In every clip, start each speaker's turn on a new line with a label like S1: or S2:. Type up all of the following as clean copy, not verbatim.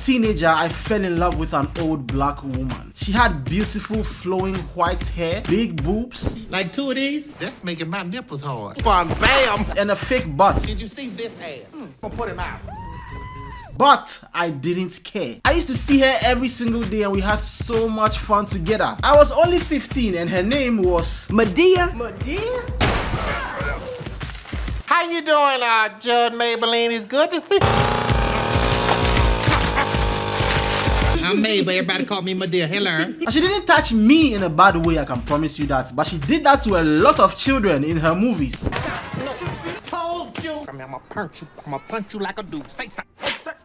S1: teenager, I fell in love with an old black woman. She had beautiful flowing white hair, big boobs.
S2: Like 2 of these? That's making my nipples hard. Bam!
S1: And a fake butt.
S2: Did you see this ass? I'm gonna put him out.
S1: But I didn't care. I used to see her every single day and we had so much fun together. I was only 15 and her name was
S3: Madea.
S2: How you doing, Judge Maybelline? It's good to see you. I'm May, but everybody call me Madea. Hello.
S1: And she didn't touch me in a bad way, I can promise you that. But she did that to a lot of children in her movies.
S2: Told you. I'm gonna punch you like a dude. Say something.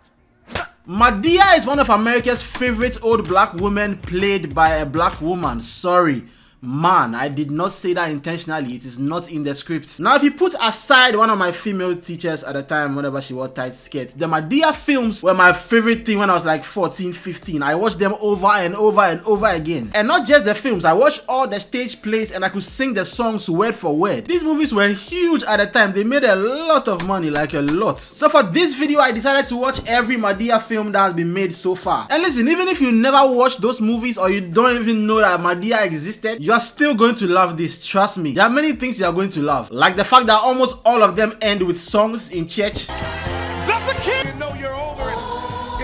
S1: Madea is one of America's favorite old black women played by a black woman. Sorry. Man, I did not say that intentionally. It is not in the script. Now, if you put aside one of my female teachers at the time, whenever she wore tight skirts, the Madea films were my favorite thing when I was like 14, 15. I watched them over and over and over again. And not just the films, I watched all the stage plays and I could sing the songs word for word. These movies were huge at the time. They made a lot of money, like a lot. So for this video, I decided to watch every Madea film that has been made so far. And listen, even if you never watched those movies or you don't even know that Madea existed, you are still going to love this, trust me. There are many things you are going to love, like the fact that almost all of them end with songs in church.
S3: That's the kid. You know you're over it.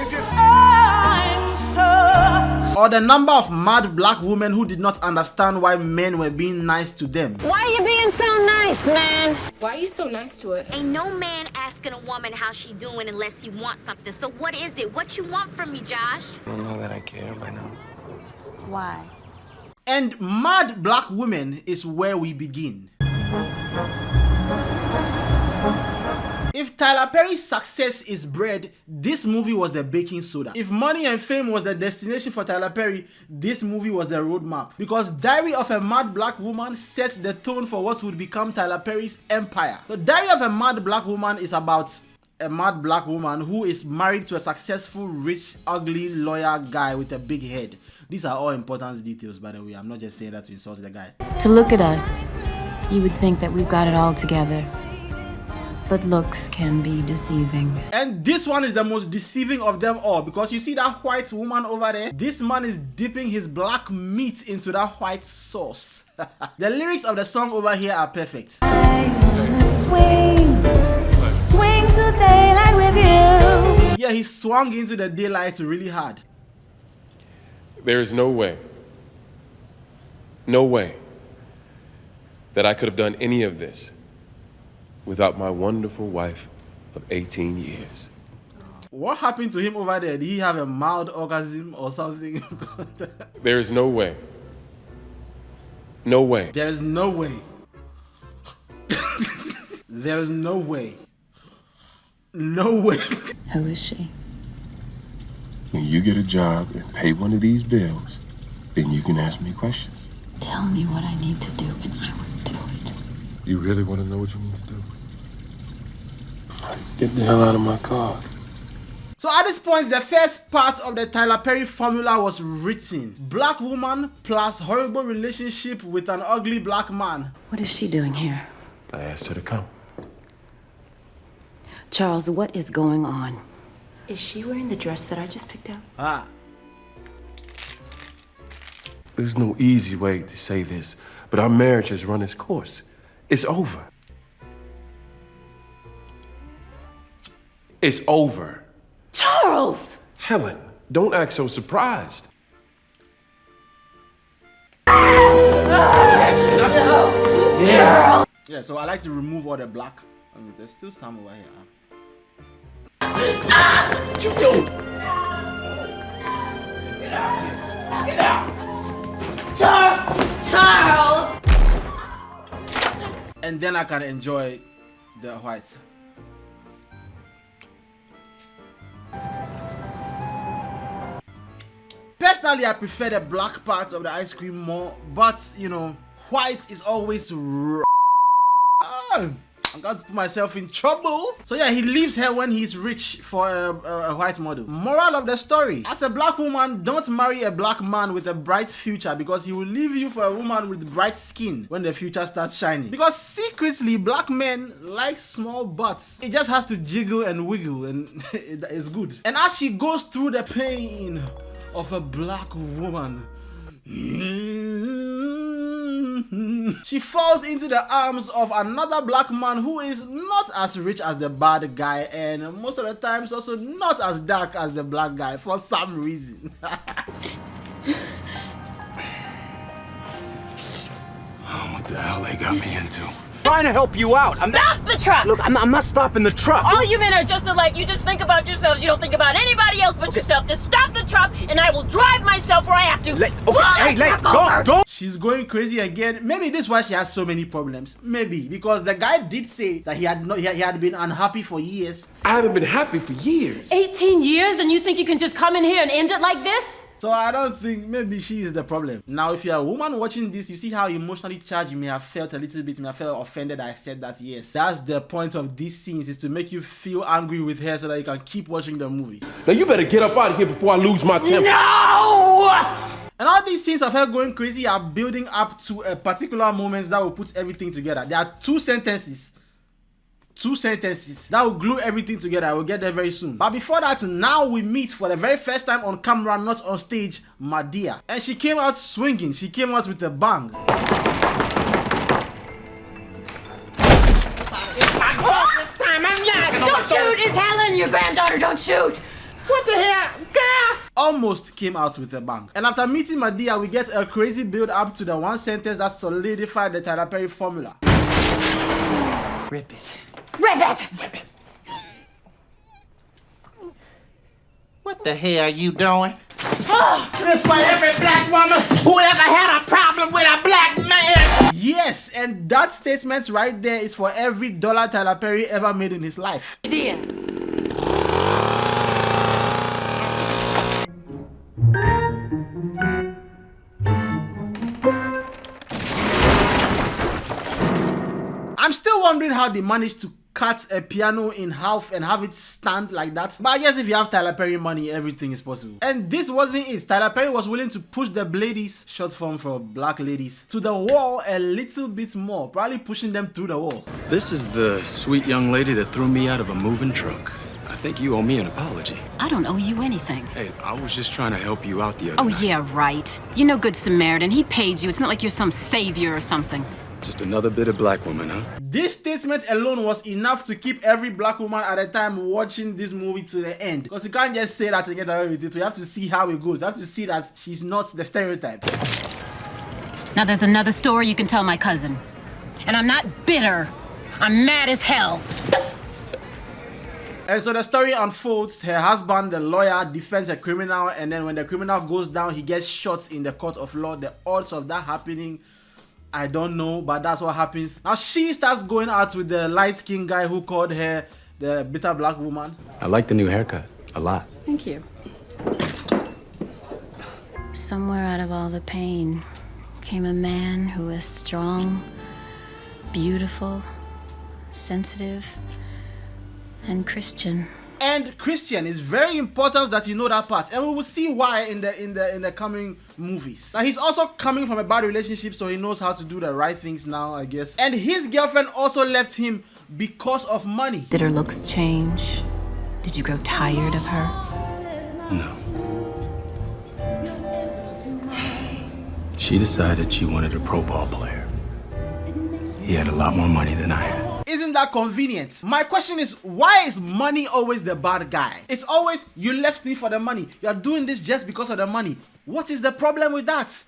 S3: If you're
S1: Or the number of mad black women who did not understand why men were being nice to them.
S4: Why are you being so nice, man?
S5: Why are you so nice to us?
S6: Ain't no man asking a woman how she doing unless he wants something. So what is it? What you want from me, Josh?
S7: I don't know that I care right now.
S6: Why?
S1: And mad black women is where we begin. If Tyler Perry's success is bread, this movie was the baking soda. If money and fame was the destination for Tyler Perry, this movie was the roadmap. Because Diary of a Mad Black Woman set the tone for what would become Tyler Perry's empire. The Diary of a Mad Black Woman is about a mad black woman who is married to a successful, rich, ugly lawyer guy with a big head. These are all important details, by the way. I'm not just saying that to insult the guy.
S8: To look at us, you would think that we've got it all together. But looks can be deceiving.
S1: And this one is the most deceiving of them all, because you see that white woman over there? This man is dipping his black meat into that white sauce. The lyrics of the song over here are perfect.
S8: I wanna swing to daylight with you.
S1: Yeah, he swung into the daylight really hard.
S9: There is no way that I could have done any of this without my wonderful wife of 18 years.
S1: What happened to him over there? Did he have a mild orgasm or something?
S9: There is no way.
S1: There is no way. There is no way. No way.
S8: Who is she?
S7: When you get a job and pay one of these bills, then you can ask me questions.
S8: Tell me what I need to do and I will do it.
S9: You really want to know what you need to do? Get the hell out of my car.
S1: So at this point, the first part of the Tyler Perry formula was written. Black woman plus horrible relationship with an ugly black man.
S8: What is she doing here?
S9: I asked her to come.
S8: Charles, what is going on? Is she wearing the dress that I just picked out?
S9: There's no easy way to say this, but our marriage has run its course. It's over. It's over.
S8: Charles!
S9: Helen, don't act so surprised.
S1: Yes. Yeah, so I like to remove all the black. I mean, there's still some over here.
S3: What you doing? Get out!
S6: Charles!
S1: And then I can enjoy the whites. Personally, I prefer the black parts of the ice cream more, but you know, white is always I'm going to put myself in trouble. So yeah, he leaves her when he's rich for a white model. Moral of the story: as a black woman, don't marry a black man with a bright future, because he will leave you for a woman with bright skin when the future starts shining. Because secretly, black men like small butts. It just has to jiggle and wiggle, and it's good. And as she goes through the pain of a black woman, she falls into the arms of another black man who is not as rich as the bad guy, and most of the times also not as dark as the black guy for some reason.
S5: Oh, what the hell they got me into?
S3: Trying to help you out.
S4: Stop the truck!
S3: Look, I'm not stopping the truck.
S4: All you men are just alike. You just think about yourselves. You don't think about anybody else but yourself. Just stop the truck, and I will drive myself where I have to.
S3: Go.
S1: She's going crazy again. Maybe this is why she has so many problems. Maybe because the guy did say that he had been unhappy for years.
S9: I haven't been happy for years.
S4: 18 years, and you think you can just come in here and end it like this?
S1: So I don't think, maybe she is the problem. Now, if you're a woman watching this, you see how emotionally charged you may have felt a little bit. You may have felt offended I said that. Yes, that's the point of these scenes, is to make you feel angry with her so that you can keep watching the movie.
S9: Now you better get up out of here before I lose my temper.
S4: No!
S1: And all these scenes of her going crazy are building up to a particular moment that will put everything together. There are two sentences that will glue everything together. We'll get there very soon. But before that, now we meet for the very first time on camera, not on stage, Madea. And she came out swinging. She came out with a bang.
S4: Don't shoot! It's Helen, your granddaughter. Don't shoot! What the hell?
S1: Almost came out with a bang. And after meeting Madea, we get a crazy build up to the one sentence that solidified the Tyler Perry formula.
S3: Rip it.
S4: Rip it!
S2: What the hell are you doing?
S3: This for every black woman who ever had a problem with a black man.
S1: Yes, and that statement right there is for every dollar Tyler Perry ever made in his life.
S4: Dear.
S1: I'm still wondering how they managed to cut a piano in half and have it stand like that. But I guess if you have Tyler Perry money, everything is possible. And this wasn't it. Tyler Perry was willing to push the ladies, short form for black ladies, to the wall a little bit more, probably pushing them through the wall.
S5: This is the sweet young lady that threw me out of a moving truck. I think you owe me an apology.
S8: I don't owe you anything.
S5: Hey, I was just trying to help you out the other
S8: Oh,
S5: night.
S8: yeah, right. You're no good Samaritan. He paid you. It's not like you're some savior or something.
S5: Just another bit of black woman, huh?
S1: This statement alone was enough to keep every black woman at a time watching this movie to the end. Because you can't just say that and get away with it. We have to see how it goes. We have to see that she's not the stereotype.
S8: Now there's another story you can tell my cousin. And I'm not bitter. I'm mad as hell.
S1: And so the story unfolds. Her husband, the lawyer, defends a criminal, and then when the criminal goes down, he gets shot in the court of law. The odds of that happening, I don't know, but that's what happens. Now she starts going out with the light-skinned guy who called her the bitter black woman.
S5: I like the new haircut a lot.
S8: Thank you. Somewhere out of all the pain came a man who was strong, beautiful, sensitive, and Christian.
S1: And Christian is very important that you know that part, and we will see why in the coming movies. Now he's also coming from a bad relationship, so he knows how to do the right things now, I guess. And his girlfriend also left him because of money.
S8: Did her looks change? Did you grow tired of her?
S5: No. She decided she wanted a pro ball player. He had a lot more money than I had.
S1: Isn't that convenient? My question is, why is money always the bad guy? It's always, you left me for the money. You're doing this just because of the money. What is the problem with that?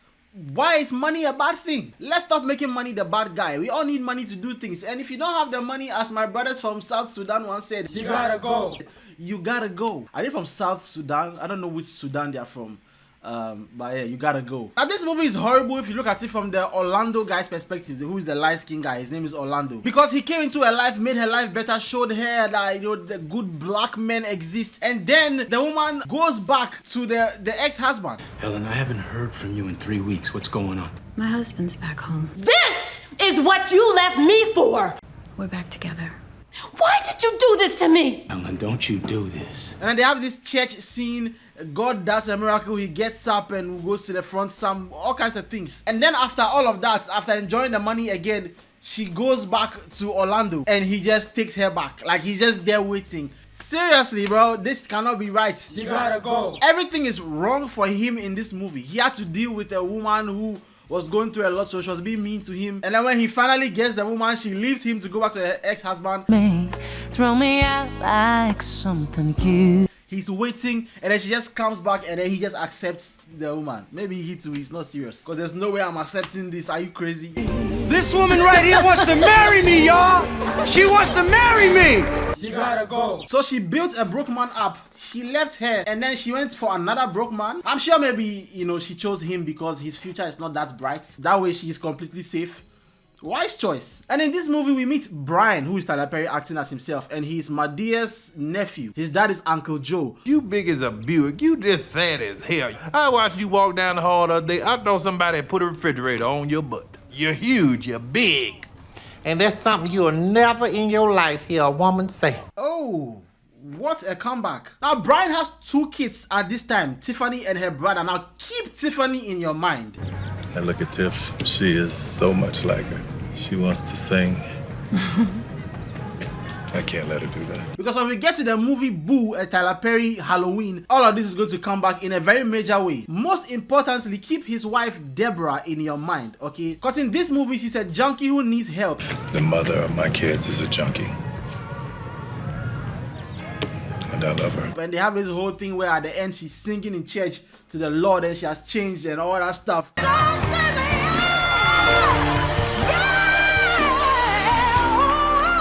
S1: Why is money a bad thing? Let's stop making money the bad guy. We all need money to do things. And if you don't have the money, as my brothers from South Sudan once said, you gotta go. You gotta go. Are they from South Sudan? I don't know which Sudan they're from. But yeah, you gotta go. Now this movie is horrible if you look at it from the Orlando guy's perspective, who is the light-skinned guy. His name is Orlando, because he came into her life, made her life better, showed her that, you know, the good black men exist, and then the woman goes back to the ex-husband.
S5: Helen, I haven't heard from you in 3 weeks. What's going on?
S8: My husband's back home.
S4: This is what you left me for!
S8: We're back together.
S4: Why did you do this to me?
S2: Ellen, don't you do this.
S1: And then they have this church scene. God does a miracle. He gets up and goes to the front, all kinds of things. And then after all of that, after enjoying the money again, she goes back to Orlando and he just takes her back. Like he's just there waiting. Seriously, bro, this cannot be right.
S2: You gotta go.
S1: Everything is wrong for him in this movie. He had to deal with a woman who was going through a lot, so she was being mean to him. And then when he finally gets the woman, she leaves him to go back to her ex-husband.
S8: Throw me out like something cute.
S1: He's waiting, and then she just comes back, and then he just accepts the woman. Maybe he too is not serious, because there's no way I'm accepting this. Are you crazy?
S2: This woman right here wants to marry me, y'all. She wants to marry me. You gotta go.
S1: So she built a broke man up. He left her, and then she went for another broke man. I'm sure maybe, you know, she chose him because his future is not that bright. That way she is completely safe. Wise choice. And in this movie we meet Brian, who is Tyler Perry acting as himself, and he's Madea's nephew. His dad is Uncle Joe.
S10: You big as a Buick, you just fat as hell. I watched you walk down the hall the other day. I thought somebody had put a refrigerator on your butt. You're huge, you're big.
S2: And that's something you'll never in your life hear a woman say.
S1: Oh, what a comeback. Now Brian has 2 kids at this time, Tiffany and her brother. Now keep Tiffany in your mind.
S11: And look at Tiff. She is so much like her. She wants to sing. I can't let her do that. Because
S1: when we get to the movie Boo, a Tyler Perry Halloween, all of this is going to come back in a very major way. Most importantly, keep his wife Deborah in your mind, okay? Because in this movie, she's a junkie who needs help.
S11: The mother of my kids is a junkie. And I love her.
S1: And they have this whole thing where at the end she's singing in church to the Lord and she has changed and all that stuff.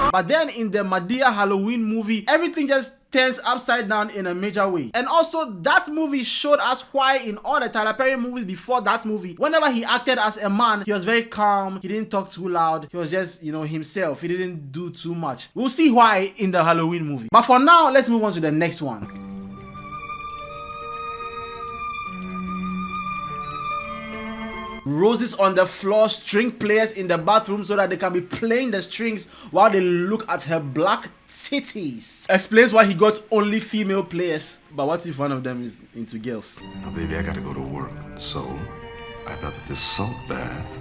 S1: But then in the Madea Halloween movie, everything just turns upside down in a major way. And also that movie showed us why in all the Tyler Perry movies before that movie, whenever he acted as a man, he was very calm, he didn't talk too loud, he was just, you know, himself, he didn't do too much. We'll see why in the Halloween movie. But for now, let's move on to the next one. Roses on the floor, string players in the bathroom so that they can be playing the strings while they look at her black titties. Explains why he got only female players. But what if one of them is into girls?
S12: Now, baby, I gotta go to work. So, I thought this salt bath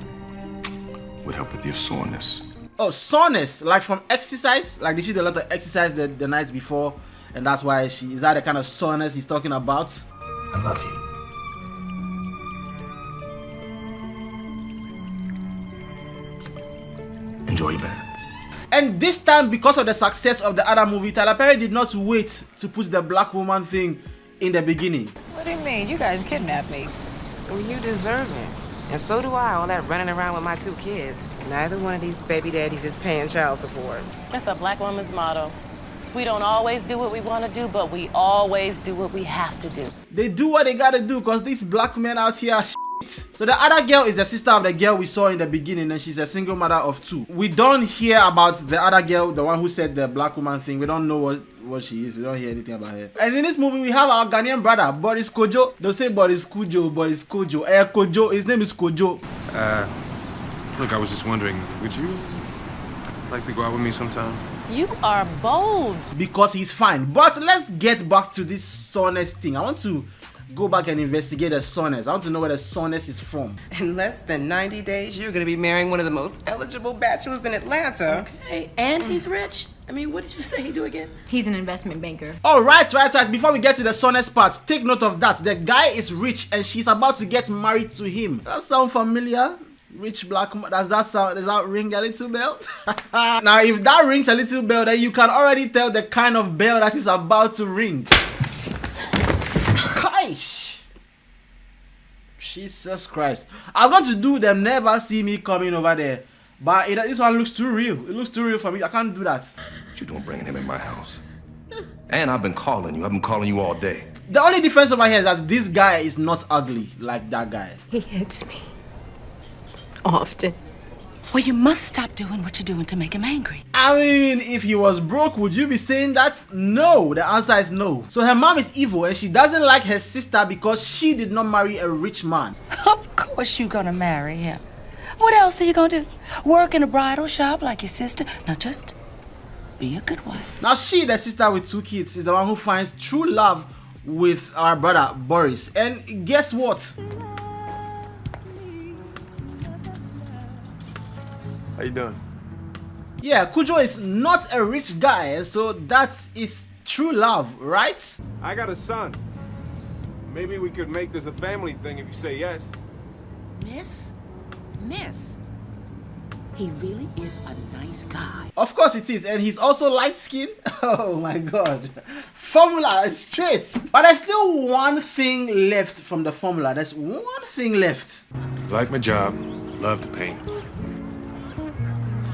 S12: would help with your soreness.
S1: Oh, soreness? Like from exercise? Like did she do a lot of exercise the night before? And that's why is that the kind of soreness he's talking about?
S12: I love you. Enjoy your bath.
S1: And this time, because of the success of the other movie, Tyler Perry did not wait to put the black woman thing in the beginning.
S13: What do you mean? You guys kidnapped me.
S14: Well, you deserve it. And so do I, all that running around with my 2 kids. Neither one of these baby daddies is paying child support.
S4: That's a black woman's motto. We don't always do what we want to do, but we always do what we have to do.
S1: They do what they gotta do because these black men out here are shit. So the other girl is the sister of the girl we saw in the beginning, and she's a single mother of 2. We don't hear about the other girl, the one who said the black woman thing. We don't know what she is. We don't hear anything about her. And in this movie, we have our Ghanaian brother, Boris Kojo. They'll say Boris Kojo, Boris Kojo. Kojo, his name is Kojo.
S9: Look, I was just wondering, would you like to go out with me sometime?
S4: You are bold.
S1: Because he's fine. But let's get back to this soreness thing. I want to go back and investigate the soreness. I want to know where the soreness is from.
S14: In less than 90 days, you're going to be marrying one of the most eligible bachelors in Atlanta.
S4: Okay, and he's rich. I mean, what did you say he do again?
S8: He's an investment banker.
S1: Oh, right. Before we get to the soreness part, take note of that. The guy is rich and she's about to get married to him. That sound familiar? Rich black man. Does that ring a little bell? Now, if that rings a little bell, then you can already tell the kind of bell that is about to ring. Kaish! Jesus Christ. I was going to do them never see me coming over there. But this one looks too real. It looks too real for me. I can't do that.
S12: What you doing bringing him in my house? And I've been calling you. I've been calling you all day.
S1: The only difference over here is that this guy is not ugly like that guy.
S13: He hits me. Often. Well, you must stop doing what you're doing to make him angry.
S1: I mean, if he was broke, would you be saying that? No, the answer is no. So her mom is evil and she doesn't like her sister because she did not marry a rich man.
S13: Of course you're gonna marry him. What else are you gonna do? Work in a bridal shop like your sister? Now just be a good wife.
S1: Now she, the sister with 2 kids, is the one who finds true love with our brother Boris. And guess what?
S9: How you doing?
S1: Yeah, Cujo is not a rich guy, so that is true love, right?
S15: I got a son. Maybe we could make this a family thing if you say yes.
S13: Miss, he really is a nice guy.
S1: Of course it is, and he's also light-skinned. Oh my god. Formula is straight. But there's still one thing left from the formula. There's one thing left.
S15: Like my job, love to paint.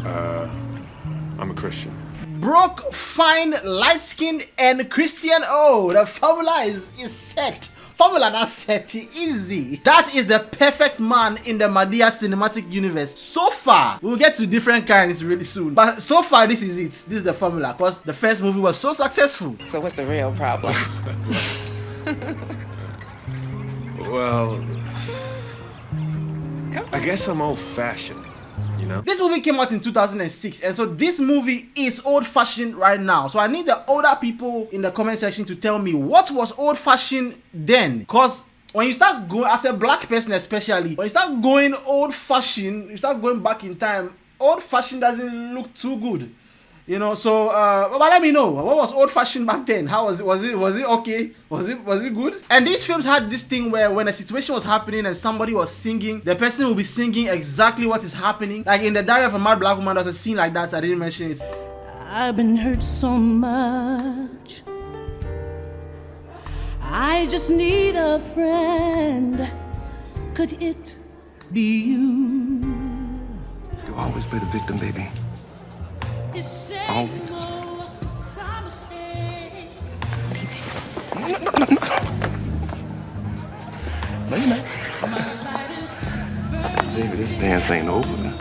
S15: I'm a Christian.
S1: Broke, fine, light-skinned, and Christian. Oh, the formula is set. Formula not set, easy. That is the perfect man in the Madea cinematic universe. So far, we'll get to different kinds really soon. But so far, this is it. This is the formula, because the first movie was so successful.
S14: So what's the real problem?
S15: Well, I guess I'm old-fashioned. You know?
S1: This movie came out in 2006, and so this movie is old-fashioned right now. So I need the older people in the comment section to tell me what was old-fashioned then. Because when you start going, as a black person especially, when you start going old-fashioned, you start going back in time, old-fashioned doesn't look too good. You know, so but let me know, what was old-fashioned back then? How was it? Was it okay? Was it good? And these films had this thing where when a situation was happening and somebody was singing, the person will be singing exactly what is happening. Like in The Diary of a Mad Black Woman, there's a scene like that. I didn't mention it.
S16: I've been hurt so much. I just need a friend. Could it be you?
S12: You always play the victim, baby. Always. No, you're not. Baby, this dance ain't over.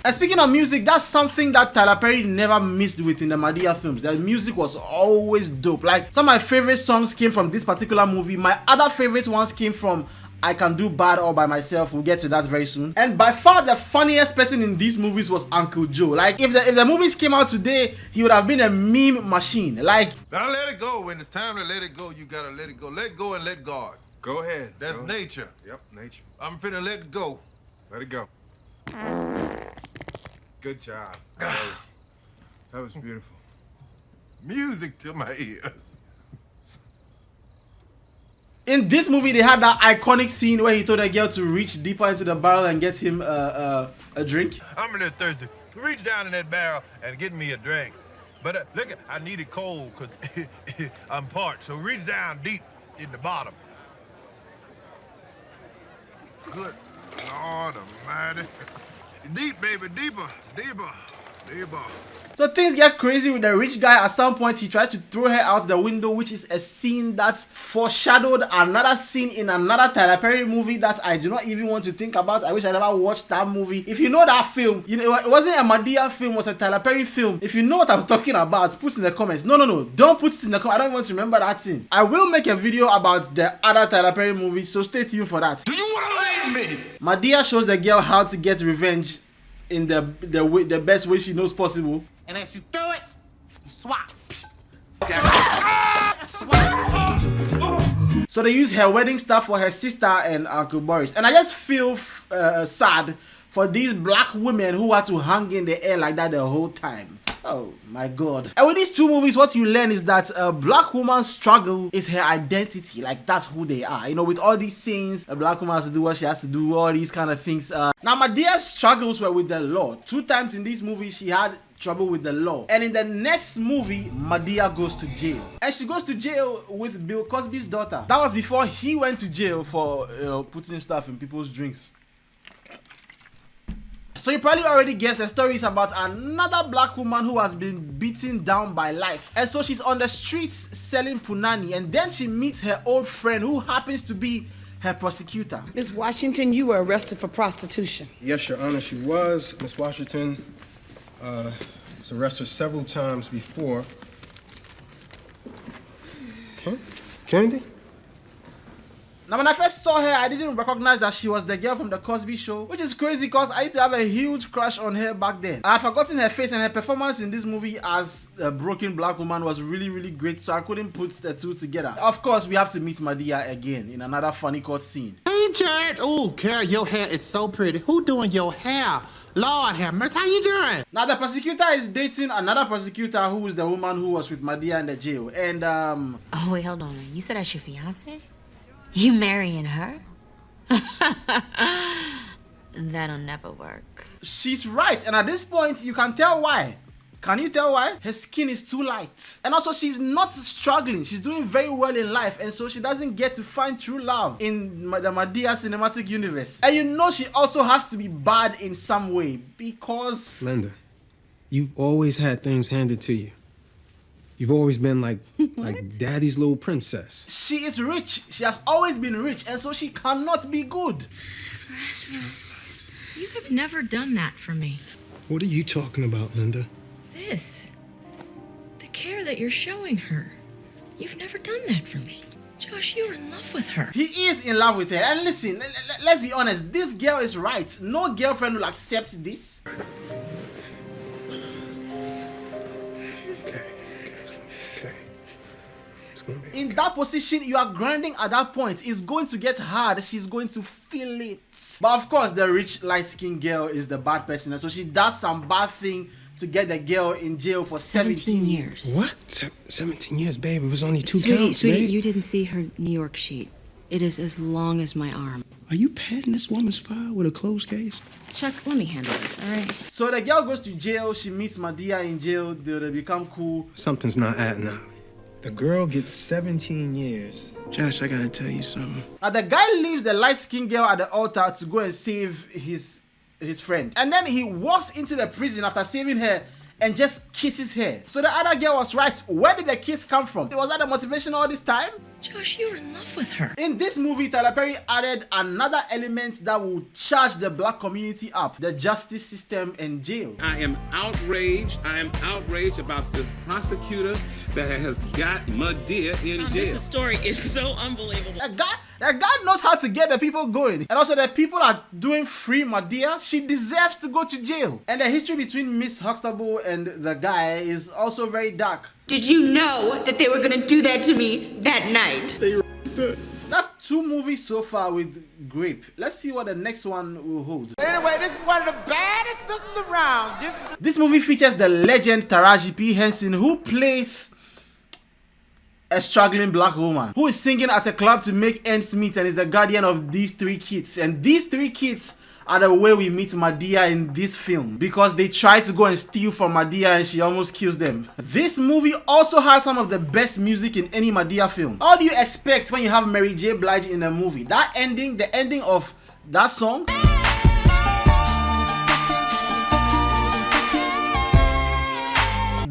S1: And speaking of music, that's something that Tyler Perry never missed with in the Madea films. The music was always dope. Like, some of my favorite songs came from this particular movie. My other favorite ones came from I Can Do Bad All By Myself. We'll get to that very soon. And by far the funniest person in these movies was Uncle Joe. Like, if the movies came out today, he would have been a meme machine. Like,
S10: gotta let it go. When it's time to let it go, you gotta let it go. Let go and let God.
S15: Go ahead.
S10: That's nature.
S15: Yep, nature.
S10: I'm finna let it go.
S15: Let it go. Good job. That was beautiful.
S10: Music to my ears.
S1: in this movie, they had that iconic scene where he told a girl to reach deeper into the barrel and get him a drink.
S10: I'm in there thirsty. Reach down in that barrel and get me a drink. But look, I need it cold because I'm parched. So reach down deep in the bottom. Good Lord Almighty. Deep, baby, deeper, deeper, deeper.
S1: So things get crazy with the rich guy. At some point, he tries to throw her out the window, which is a scene that foreshadowed another scene in another Tyler Perry movie that I do not even want to think about. I wish I never watched that movie. If you know that film, you know, it wasn't a Madea film, it was a Tyler Perry film. If you know what I'm talking about, put it in the comments. No, don't put it in the comments. I don't want to remember that scene. I will make a video about the other Tyler Perry movie, so stay tuned for that.
S10: Do you want to leave me?
S1: Madea shows the girl how to get revenge in the best way she knows possible.
S3: And as you throw it, you swap.
S1: So they use her wedding stuff for her sister and Uncle Boris. And I just feel sad for these black women who had to hang in the air like that the whole time. Oh my god. And with these two movies, what you learn is that a black woman's struggle is her identity. Like, that's who they are. You know, with all these scenes, a black woman has to do what she has to do, all these kind of things. Now, Madea's struggles were with the law. 2 times in this movie, she had trouble with the law. And in the next movie, Madea goes to jail. And she goes to jail with Bill Cosby's daughter. That was before he went to jail for, you know, putting stuff in people's drinks. So you probably already guessed the story is about another black woman who has been beaten down by life. And so she's on the streets selling punani, and then she meets her old friend who happens to be her prosecutor.
S17: Miss Washington, you were arrested for prostitution.
S18: Yes, Your Honor, she was. Miss Washington was arrested several times before. Candy?
S1: Now, when I first saw her, I didn't recognize that she was the girl from the Cosby Show, which is crazy because I used to have a huge crush on her back then. I had forgotten her face, and her performance in this movie as a broken black woman was really, really great, so I couldn't put the two together. Of course, we have to meet Madea again in another funny court scene.
S3: Hey, Jared. Oh, girl, your hair is so pretty. Who doing your hair? Lord have mercy, how you doing?
S1: Now, the prosecutor is dating another prosecutor who is the woman who was with Madea in the jail. And,
S8: Oh, wait, hold on. You said that's your fiance? You marrying her? That'll never work.
S1: She's right, and at this point, you can tell why. Can you tell why? Her skin is too light. And also, she's not struggling. She's doing very well in life, and so she doesn't get to find true love in the Madea cinematic universe. And you know she also has to be bad in some way, because...
S18: Linda, you've always had things handed to you. You've always been like daddy's little princess.
S1: She is rich. She has always been rich, and so she cannot be good.
S19: Christmas, you have never done that for me.
S18: What are you talking about, Linda?
S19: This. The care that you're showing her. You've never done that for me. Josh, you're in love with her.
S1: He is in love with her. And listen, let's be honest. This girl is right. No girlfriend will accept this. In that position, you are grinding at that point. It's going to get hard. She's going to feel it. But of course, the rich, light-skinned girl is the bad person. And so she does some bad thing to get the girl in jail for 17 years.
S18: What? 17 years, babe. It was only two
S20: Sweetie,
S18: counts, babe.
S20: you didn't see her New York sheet. It is as long as my arm.
S18: Are you padding this woman's file with a closed case?
S20: Chuck, let me handle this, all right?
S1: So the girl goes to jail. She meets Madea in jail. They become cool.
S18: Something's not adding up. The girl gets 17 years. Josh, I gotta tell you something.
S1: Now the guy leaves the light-skinned girl at the altar to go and save his friend. And then he walks into the prison after saving her and just kisses her. So the other girl was right. Where did the kiss come from? Was that the motivation all this time?
S19: Josh, you're in love with her.
S1: In this movie, Tyler Perry added another element that will charge the black community up: the justice system and jail.
S21: I am outraged. I am outraged about this prosecutor that has got Madea in jail.
S4: This story is so unbelievable.
S1: That guy knows how to get the people going. And also the people are doing free Madea. She deserves to go to jail. And the history between Miss Huxtable and the guy is also very dark.
S22: Did you know that they were gonna do that to me that night?
S1: That's 2 movies so far with Grape. Let's see what the next one will hold.
S3: Anyway, this is one of the baddest sisters around.
S1: This movie features the legend Taraji P. Henson, who plays a struggling black woman who is singing at a club to make ends meet and is the guardian of these 3 kids. And these 3 kids are the way we meet Madea in this film, because they try to go and steal from Madea and she almost kills them. This movie also has some of the best music in any Madea film. How do you expect when you have Mary J. Blige in a movie? That ending, the ending of that song,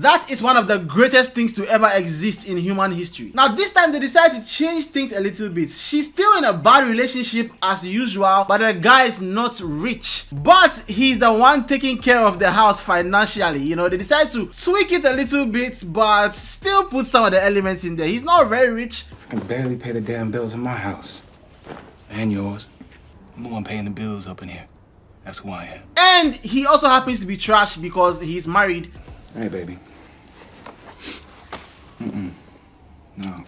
S1: that is one of the greatest things to ever exist in human history. Now this time they decided to change things a little bit. She's still in a bad relationship as usual, but the guy is not rich. But he's the one taking care of the house financially. You know, they decided to tweak it a little bit, but still put some of the elements in there. He's not very rich.
S23: I can barely pay the damn bills in my house. And yours. I'm the one paying the bills up in here. That's who I am.
S1: And he also happens to be trash because he's married.
S23: Hey, baby. No.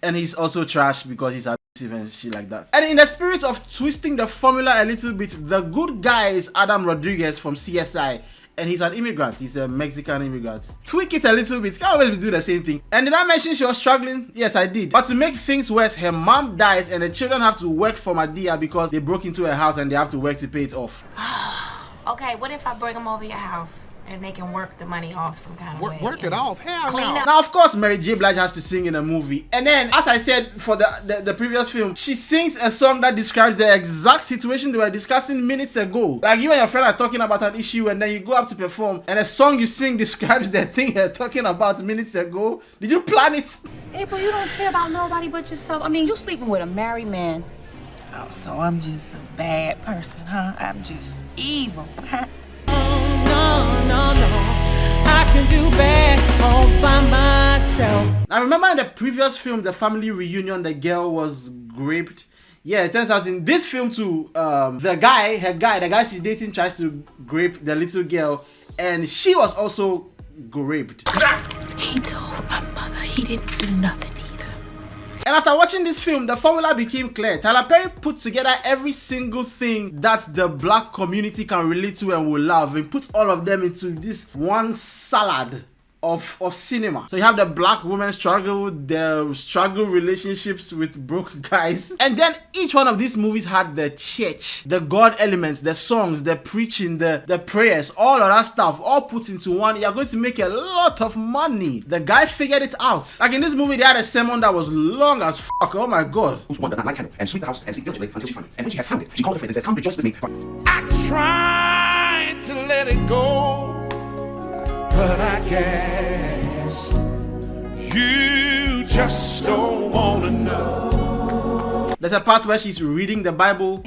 S1: And he's also trash because he's abusive and shit like that. And in the spirit of twisting the formula a little bit, the good guy is Adam Rodriguez from CSI, and he's an immigrant. He's a Mexican immigrant. Tweak it a little bit. Can't always do the same thing. And did I mention she was struggling? Yes, I did. But to make things worse, her mom dies and the children have to work for Madea because they broke into her house and they have to work to pay it off.
S14: Okay, what if I bring them over your house and they can work the money off some kind of way?
S3: Work it off? Hell no.
S1: Now, of course, Mary J. Blige has to sing in a movie. And then, as I said for the previous film, she sings a song that describes the exact situation they were discussing minutes ago. Like, you and your friend are talking about an issue and then you go up to perform and a song you sing describes the thing you're talking about minutes ago. Did you plan it?
S24: April, you don't care about nobody but yourself. I mean, you sleeping with a married man.
S14: Oh, so I'm just a bad person, huh? I'm just evil, huh?
S16: No, I can do bad all by myself.
S1: Now remember in the previous film, The Family Reunion, the girl was raped. Yeah, it turns out in this film too, the guy she's dating tries to rape the little girl, and she was also raped.
S22: He told my mother he didn't do nothing either.
S1: And after watching this film, the formula became clear. Tyler Perry put together every single thing that the black community can relate to and will love, and put all of them into this one salad of cinema. So you have the black woman struggle, the struggle relationships with broke guys, and then each one of these movies had the church, the God elements, the songs, the preaching, the prayers, all of that stuff, all put into one. You're going to make a lot of money. The guy figured it out. Like in this movie, they had a sermon that was long as fuck. Oh my god.
S2: Whose one does not like candle and sweep the house and seek diligently until she found it. And when she had found it, she called her friends and says, "Come rejoice with me."
S3: I tried to let it go, but I guess you just don't wanna know.
S1: There's a part where she's reading the Bible.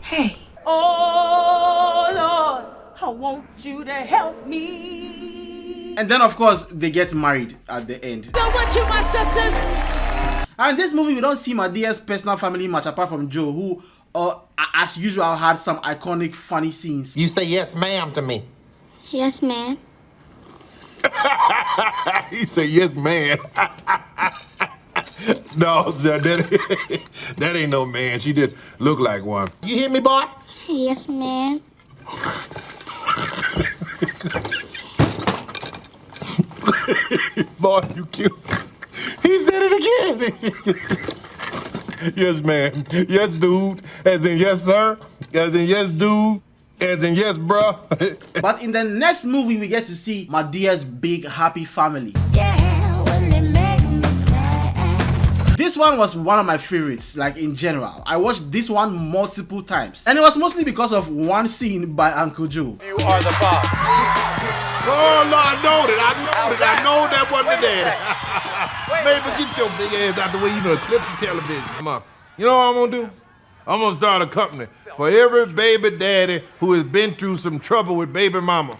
S22: Hey.
S24: Oh Lord, I want you to help me.
S1: And then of course they get married at the end.
S24: So what you, my sisters?
S1: And in this movie we don't see Madea's personal family much apart from Joe, who as usual had some iconic funny scenes.
S5: You say yes ma'am to me.
S6: Yes, ma'am.
S10: He said, yes, man. No, sir, that ain't no man. She just look like one.
S5: You hear me, boy?
S6: Yes, ma'am.
S10: Boy, you cute. He said it again. Yes, ma'am. Yes, dude. As in yes, sir. As in yes, dude. As in yes, bro.
S1: But in the next movie, we get to see Madea's big happy family.
S6: Yeah, when they make me sad.
S1: This one was one of my favorites, like in general. I watched this one multiple times. And it was mostly because of one scene by Uncle Joe.
S10: You are the boss. Oh, no, I know that. I know that wasn't the daddy. Baby, get your big ass out the way. You know, clip the television. Come on. You know what I'm going to do? I'm going to start a company for every baby daddy who has been through some trouble with baby mama.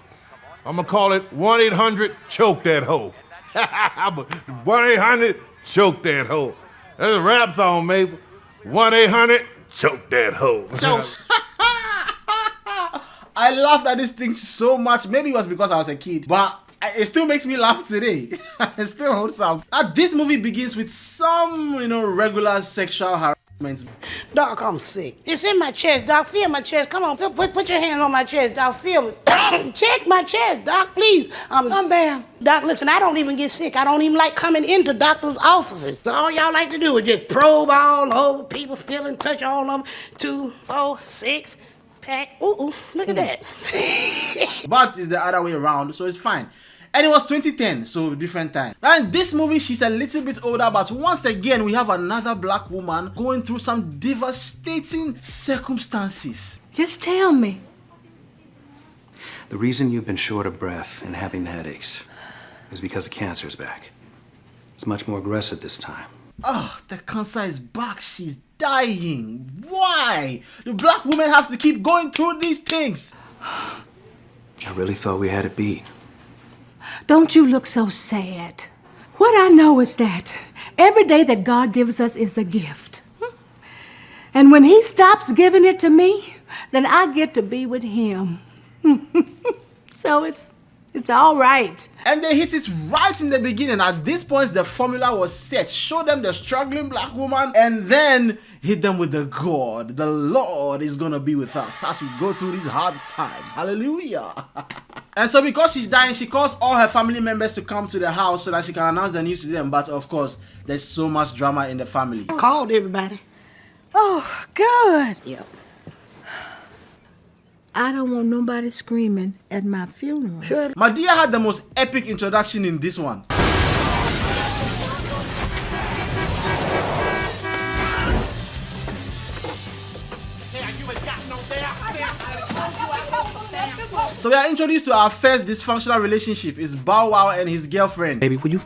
S10: I'm going to call it 1-800-CHOKE THAT HOE. 1-800-CHOKE THAT HOE. That's a rap song, Mabel. 1-800-CHOKE THAT HOE.
S1: I laughed at this thing so much. Maybe it was because I was a kid, but it still makes me laugh today. It still holds up. This movie begins with some, regular sexual harassment.
S17: Doc, I'm sick. It's in my chest, Doc. Feel my chest. Come on, put your hands on my chest, Doc. Feel it. Check my chest, Doc, please. Bam. Doc, listen, I don't even get sick. I don't even like coming into doctors' offices. So all y'all like to do is just probe all over, people feeling, touch all of them. 2, 4, 6, pack. Ooh, look at that.
S1: But it's the other way around, so it's fine. And it was 2010, so different time. And this movie, she's a little bit older, but once again, we have another black woman going through some devastating circumstances.
S7: Just tell me.
S25: The reason you've been short of breath and having headaches is because the cancer is back. It's much more aggressive this time.
S1: Oh, the cancer is back. She's dying. Why? The black women have to keep going through these things.
S25: I really thought we had it beat.
S7: Don't you look so sad. What I know is that every day that God gives us is a gift. And when he stops giving it to me, then I get to be with him. So it's all right.
S1: And they hit it right in the beginning. At this point, the formula was set. Show them the struggling black woman and then hit them with the God. The Lord is going to be with us as we go through these hard times. Hallelujah. And so because she's dying, she calls all her family members to come to the house so that she can announce the news to them. But of course, there's so much drama in the family.
S17: Called everybody.
S7: Oh, good.
S17: Yep.
S7: I don't want nobody screaming at my funeral.
S17: Sure.
S1: Madea had the most epic introduction in this one. So we are introduced to our first dysfunctional relationship. It's Bow Wow and his girlfriend.
S26: Baby, will you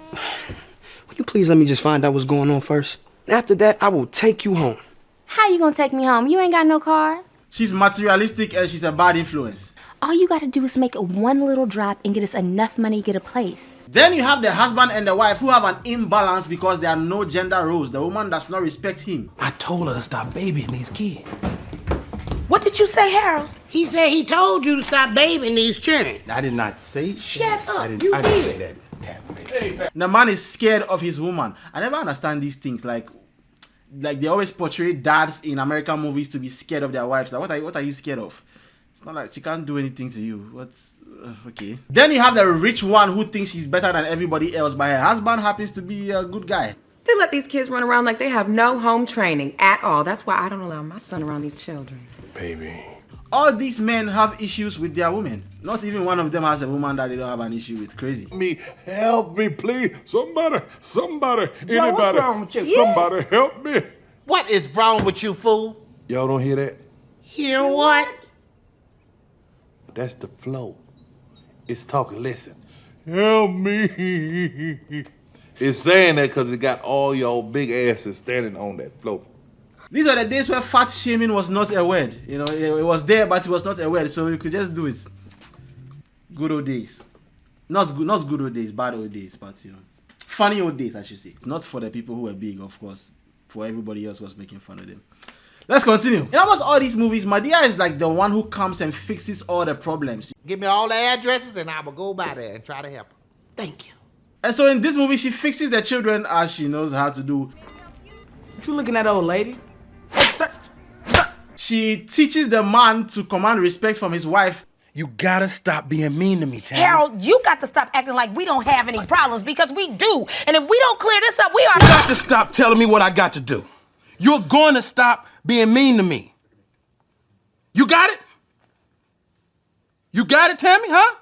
S26: please let me just find out what's going on first? After that, I will take you home.
S6: How you gonna take me home? You ain't got no car.
S1: She's materialistic and she's a bad influence.
S8: All you gotta do is make one little drop and get us enough money to get a place.
S1: Then you have the husband and the wife who have an imbalance because there are no gender roles. The woman does not respect him.
S2: I told her to stop babying these kids.
S17: What did you say, Harold? He said he told you to stop babying these children.
S2: I did not say.
S17: Shut up.
S2: I didn't say that.
S1: The man is scared of his woman. I never understand these things. Like they always portray dads in American movies to be scared of their wives. Like, what are you scared of? It's not like she can't do anything to you. What's okay? Then you have the rich one who thinks she's better than everybody else, but her husband happens to be a good guy.
S14: They let these kids run around like they have no home training at all. That's why I don't allow my son around these children.
S2: Baby.
S1: All these men have issues with their women. Not even one of them has a woman that they don't have an issue with. Crazy.
S10: Help me, please. Somebody,
S17: Joe,
S10: anybody.
S17: what's wrong with you?
S10: Somebody help me.
S5: What is wrong with you, fool?
S10: Y'all don't hear that?
S17: Hear what?
S10: That's the flow. It's talking, listen. Help me. It's saying that because it got all y'all big asses standing on that flow.
S1: These are the days where fat shaming was not a word. You know, it was there, but it was not a word, so you could just do it. Good old days. Not good old days, bad old days, but you know, funny old days, I should say. Not for the people who were big, of course. For everybody else was making fun of them. Let's continue. In almost all these movies, Madea is like the one who comes and fixes all the problems.
S5: Give me all the addresses and I will go by there and try to help her.
S17: Thank you.
S1: And so in this movie, she fixes the children as she knows how to do.
S17: What you looking at, old lady?
S1: She teaches the man to command respect from his wife.
S2: You gotta stop being mean to me, Tammy.
S9: Harold, you got to stop acting like we don't have any problems because we do. And if we don't clear this up, we are...
S2: You got to stop telling me what I got to do. You're going to stop being mean to me. You got it? You got it, Tammy, huh?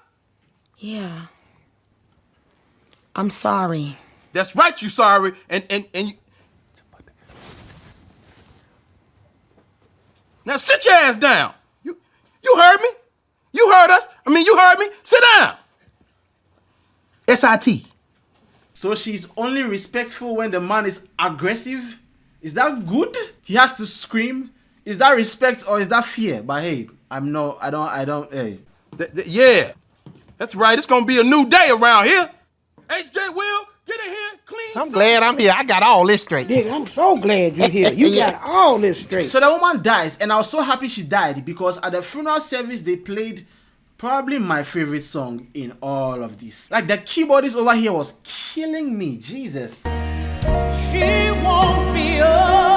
S9: Yeah. I'm sorry.
S2: That's right, you sorry. And you... Now sit your ass down. You heard me? You heard us. You heard me. Sit down. SIT.
S1: So she's only respectful when the man is aggressive? Is that good? He has to scream? Is that respect or is that fear? But hey, I don't, hey.
S2: Yeah, that's right. It's gonna be a new day around here. HJ Will, get in here, clean.
S5: I'm glad I'm here. I got all this straight.
S17: Dick, I'm so glad you're here. You got all this straight.
S1: So the woman dies, and I was so happy she died because at the funeral service they played probably my favorite song in all of this. Like the keyboardist over here was killing me, Jesus.
S3: She won't be alone.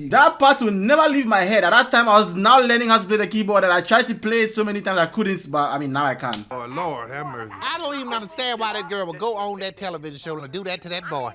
S1: That part will never leave my head. At that time, I was now learning how to play the keyboard, and I tried to play it so many times I couldn't, but now I can.
S10: Oh, Lord, have mercy.
S5: I don't even understand why that girl would go on that television show and do that to that boy.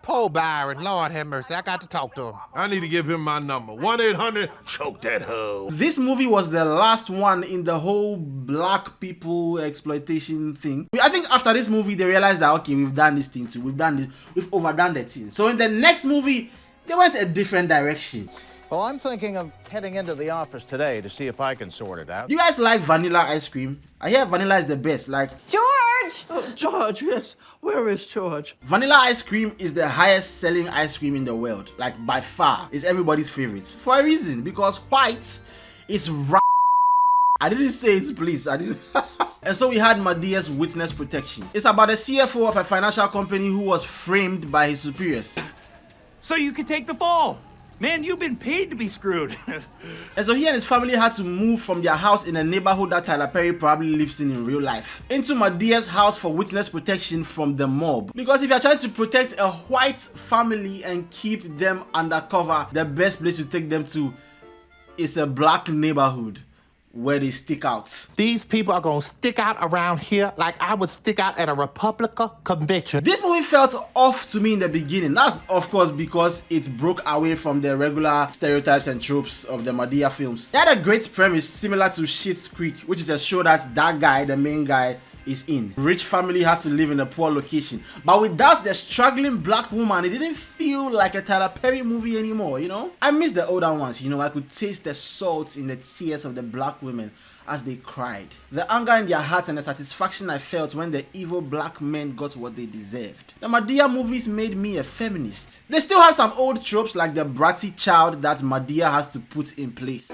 S5: Poor Byron, Lord have mercy. I got to talk to him.
S10: I need to give him my number. 1-800, choke that hoe.
S1: This movie was the last one in the whole black people exploitation thing. I think after this movie, they realized that, okay, we've done this thing too. We've overdone the thing. So in the next movie, they went a different direction.
S11: Well, I'm thinking of heading into the office today to see if I can sort it out.
S1: Do you guys like vanilla ice cream? I hear vanilla is the best. Like
S9: George!
S3: George, yes. Where is George?
S1: Vanilla ice cream is the highest selling ice cream in the world. Like by far. It's everybody's favorite. For a reason. Because white is I didn't say it, please. I didn't. And so we had Madea's witness protection. It's about a CFO of a financial company who was framed by his superiors.
S12: So you can take the fall. Man, you've been paid to be screwed.
S1: And so he and his family had to move from their house in a neighborhood that Tyler Perry probably lives in real life into Madea's house for witness protection from the mob. Because if you're trying to protect a white family and keep them undercover, the best place to take them to is a black neighborhood where they stick out.
S5: These people are gonna stick out around here like I would stick out at a Republican convention.
S1: This movie felt off to me in the beginning. That's of course because it broke away from the regular stereotypes and tropes of the Madea films. It had a great premise similar to Schitt's Creek, which is a show that guy, the main guy, is in. Rich family has to live in a poor location. But without the struggling black woman, it didn't feel like a Tyler Perry movie anymore, you know? I miss the older ones, you know, I could taste the salt in the tears of the black women as they cried. The anger in their hearts and the satisfaction I felt when the evil black men got what they deserved. The Madea movies made me a feminist. They still have some old tropes like the bratty child that Madea has to put in place.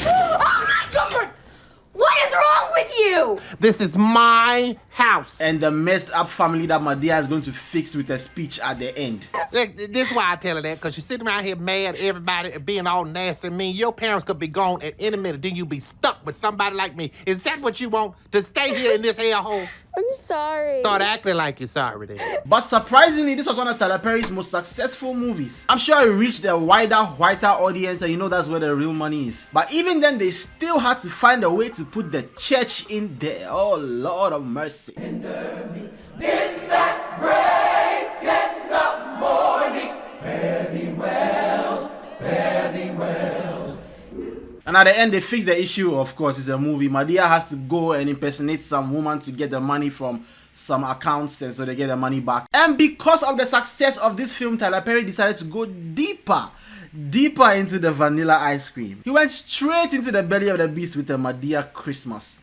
S22: Oh my God! What is wrong with you?
S5: This is my house.
S1: And the messed up family that Madea is going to fix with a speech at the end.
S5: This is why I tell her that, because you're sitting around here mad at everybody and being all nasty and mean. Your parents could be gone at any minute, then you be stuck with somebody like me. Is that what you want? To stay here in this hellhole?
S22: I'm sorry.
S5: Start acting like you're sorry then.
S1: But surprisingly, this was one of Tyler Perry's most successful movies. I'm sure it reached a wider, whiter audience, and you know that's where the real money is. But even then, they still had to find a way to put the church in there. Oh, Lord of mercy.
S3: In that break in the morning, fare thee well, fare thee well.
S1: And at the end, they fix the issue. Of course, it's a movie. Madea has to go and impersonate some woman to get the money from some accounts, and so they get the money back. And because of the success of this film, Tyler Perry decided to go deeper into the vanilla ice cream. He went straight into the belly of the beast with the Madea Christmas.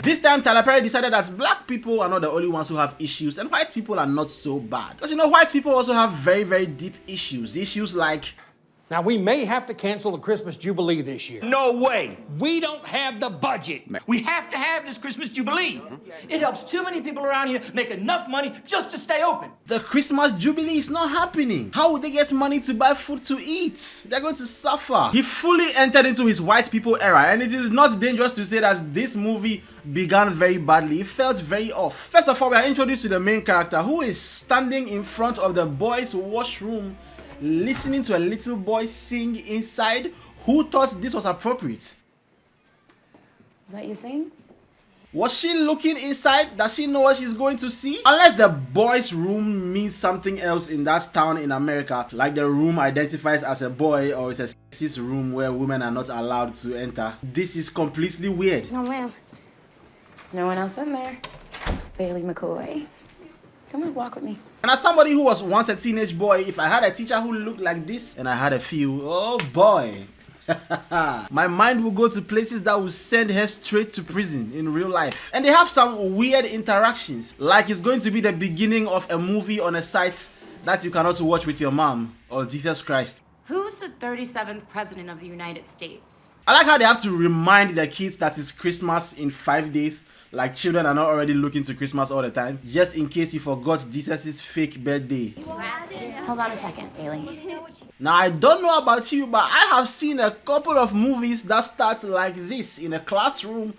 S1: This time, Tyler Perry decided that black people are not the only ones who have issues, and white people are not so bad. Because you know, white people also have very, very deep issues. Issues like...
S13: Now, we may have to cancel the Christmas Jubilee this year.
S12: No way.
S13: We don't have the budget.
S12: We have to have this Christmas Jubilee. It helps too many people around here make enough money just to stay open.
S1: The Christmas Jubilee is not happening. How would they get money to buy food to eat? They're going to suffer. He fully entered into his white people era, and it is not dangerous to say that this movie began very badly. It felt very off. First of all, we are introduced to the main character who is standing in front of the boys' washroom listening to a little boy sing inside. Who thought this was appropriate?
S15: Is that you sing?
S1: Was she looking inside? Does she know what she's going to see? Unless the boys' room means something else in that town in America, like the room identifies as a boy or it's a sexist room where women are not allowed to enter. This is completely weird.
S15: No, ma'am. There's no one else in there. Bailey McCoy. Come on, walk with me.
S1: And as somebody who was once a teenage boy, if I had a teacher who looked like this and I had a few, oh boy. My mind will go to places that will send her straight to prison in real life. And they have some weird interactions, like it's going to be the beginning of a movie on a site that you cannot watch with your mom, or Jesus Christ.
S22: Who's the 37th president of the United States?
S1: I like how they have to remind the kids that it's Christmas in 5 days. Like children are not already looking to Christmas all the time, just in case you forgot Jesus' fake birthday.
S15: Hold on a second, Bailey.
S1: Now, I don't know about you, but I have seen a couple of movies that start like this, in a classroom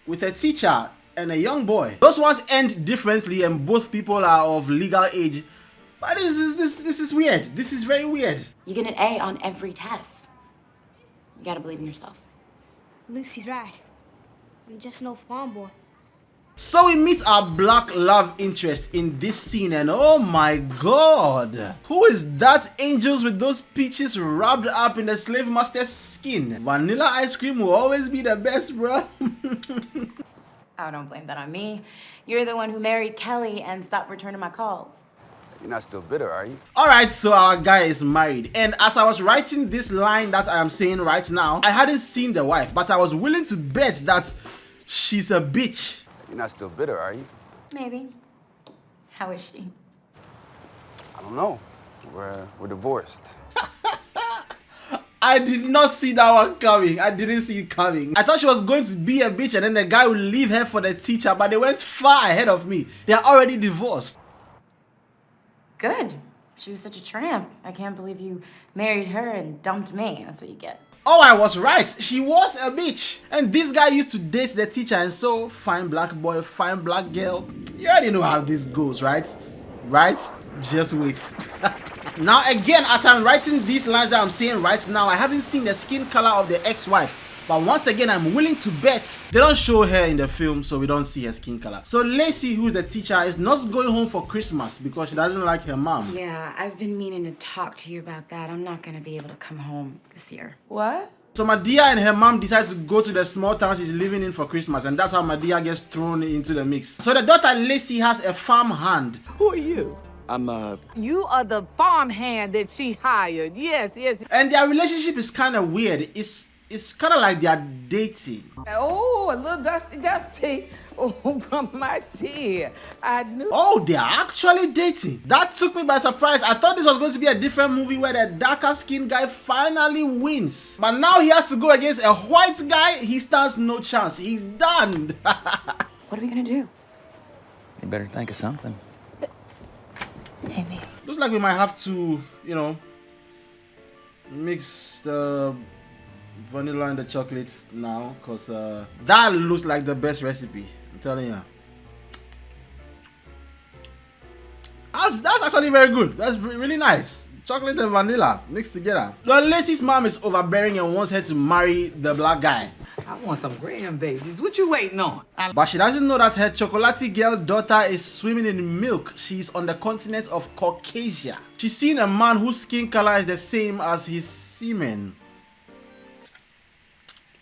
S1: with a teacher and a young boy. Those ones end differently and both people are of legal age. But this is weird. This is very weird.
S15: You get an A on every test. You gotta believe in yourself.
S18: Lucy's right. I'm just no farm boy.
S1: So we meet our black love interest in this scene, and oh my god, who is that angels with those peaches wrapped up in the slave master's skin? Vanilla ice cream will always be the best, bro.
S15: Oh, don't blame that on me. You're the one who married Kelly and stopped returning my calls.
S23: You're not still bitter, are you?
S1: Alright, so our guy is married, and as I was writing this line that I am saying right now, I hadn't seen the wife, but I was willing to bet that she's a bitch.
S23: You're not still bitter, are you?
S15: Maybe. How is she?
S23: I don't know. We're divorced.
S1: I did not see that one coming. I didn't see it coming. I thought she was going to be a bitch and then the guy would leave her for the teacher, but they went far ahead of me. They are already divorced.
S15: Good. She was such a tramp. I can't believe you married her and dumped me. That's what you get.
S1: Oh, I was right. She was a bitch. And this guy used to date the teacher, and so fine black boy, fine black girl. You already know how this goes, right? Right? Just wait. Now again, as I'm writing these lines that I'm saying right now, I haven't seen the skin color of the ex-wife. But once again, I'm willing to bet they don't show her in the film, so we don't see her skin color. So Lacey, who's the teacher, is not going home for Christmas because she doesn't like her mom.
S15: Yeah, I've been meaning to talk to you about that. I'm not going to be able to come home this year.
S14: What?
S1: So Madea and her mom decide to go to the small town she's living in for Christmas, and that's how Madea gets thrown into the mix. So the daughter Lacey has a farm hand.
S4: Who are you? You are the farm hand that she hired. Yes.
S1: And their relationship is kind of weird. It's kind of like they are dating.
S4: Oh, a little dusty. Oh, my dear. I knew.
S1: Oh, they are actually dating. That took me by surprise. I thought this was going to be a different movie where the darker skinned guy finally wins. But now he has to go against a white guy. He stands no chance. He's done.
S15: What are we gonna do?
S11: You better think of something.
S15: Amy.
S1: Looks like we might have to, mix the vanilla and the chocolate now, because that looks like the best recipe. I'm telling you. That's actually very good. That's really nice. Chocolate and vanilla mixed together. So Lacey's mom is overbearing and wants her to marry the black guy.
S4: I want some grandbabies. What you waiting on?
S1: But she doesn't know that her chocolatey girl daughter is swimming in milk. She's on the continent of Caucasia. She's seen a man whose skin color is the same as his semen.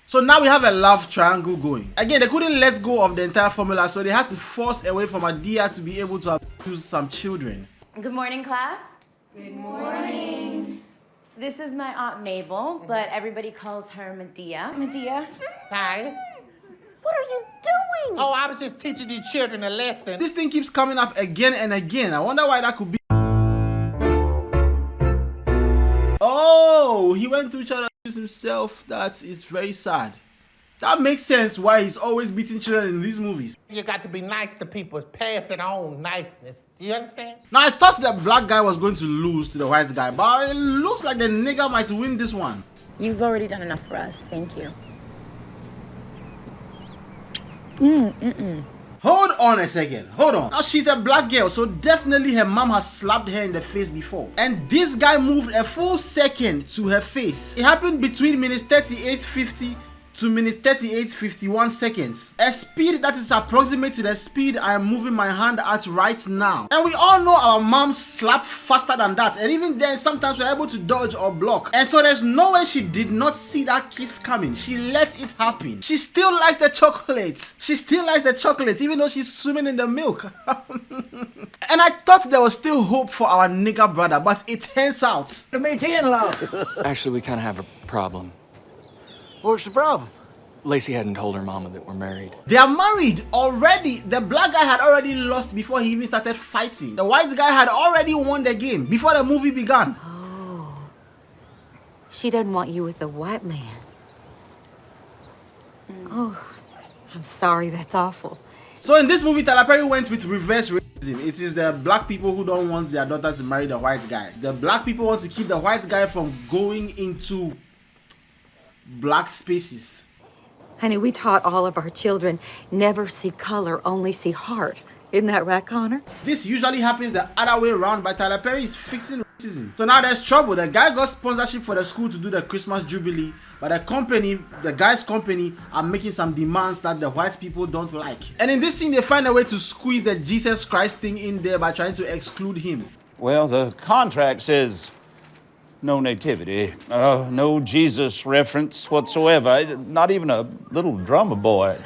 S1: So now we have a love triangle going. Again, they couldn't let go of the entire formula, so they had to force a way for Madea to be able to abuse some children.
S15: Good morning, class. Good morning. This is my Aunt Mabel, but everybody calls her Madea. Madea.
S5: Hi.
S15: What are you doing?
S5: Oh, I was just teaching these children a lesson.
S1: This thing keeps coming up again and again. I wonder why that could be. Oh, he went through child abuse himself. That is very sad. That makes sense why he's always beating children in these movies.
S5: You got to be nice to people, pass it on niceness. Do you understand?
S1: Now, I thought the black guy was going to lose to the white guy, but it looks like the nigger might win this one.
S8: You've already done enough for us. Thank you.
S1: Hold on a second. Hold on. Now, she's a black girl, so definitely her mom has slapped her in the face before. And this guy moved a full second to her face. It happened between minutes 38:50 to minutes 38:51 seconds. A speed that is approximate to the speed I am moving my hand at right now. And we all know our moms slap faster than that. And even then, sometimes we're able to dodge or block. And so there's no way she did not see that kiss coming. She let it happen. She still likes the chocolate. She still likes the chocolate, even though she's swimming in the milk. And I thought there was still hope for our nigger brother, but it turns out.
S16: Actually, we kind of have a problem.
S11: What's the problem?
S16: Lacey hadn't told her mama that we're married.
S1: They are married already. The black guy had already lost before he even started fighting. The white guy had already won the game before the movie began.
S19: Oh. She doesn't want you with the white man. Oh, I'm sorry, that's awful.
S1: So in this movie, Tyler Perry went with reverse racism. It is the black people who don't want their daughter to marry the white guy. The black people want to keep the white guy from going into black spaces.
S19: Honey, we taught all of our children never see color, only see heart. Isn't that right, Connor?
S1: This usually happens the other way around, but Tyler Perry is fixing racism. So now there's trouble. The guy got sponsorship for the school to do the Christmas Jubilee, but the guy's company are making some demands that the white people don't like. And in this scene, they find a way to squeeze the Jesus Christ thing in there by trying to exclude him.
S20: Well, the contract says no nativity, no Jesus reference whatsoever, not even a little drummer boy.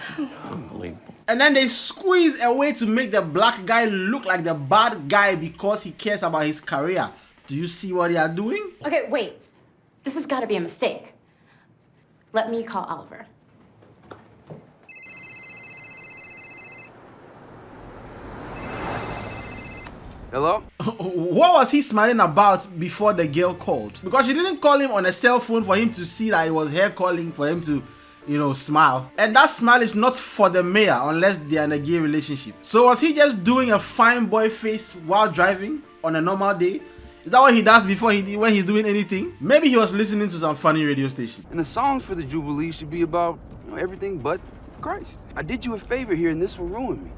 S20: Unbelievable.
S1: And then they squeeze a way to make the black guy look like the bad guy because he cares about his career. Do you see what they are doing?
S15: Okay, wait. This has got to be a mistake. Let me call Oliver.
S26: Hello?
S1: What was he smiling about before the girl called? Because she didn't call him on a cell phone for him to see that it was her calling for him to, smile. And that smile is not for the mayor unless they are in a gay relationship. So was he just doing a fine boy face while driving on a normal day? Is that what he does when he's doing anything? Maybe he was listening to some funny radio station.
S26: And the songs for the Jubilee should be about everything but Christ. I did you a favor here and this will ruin me.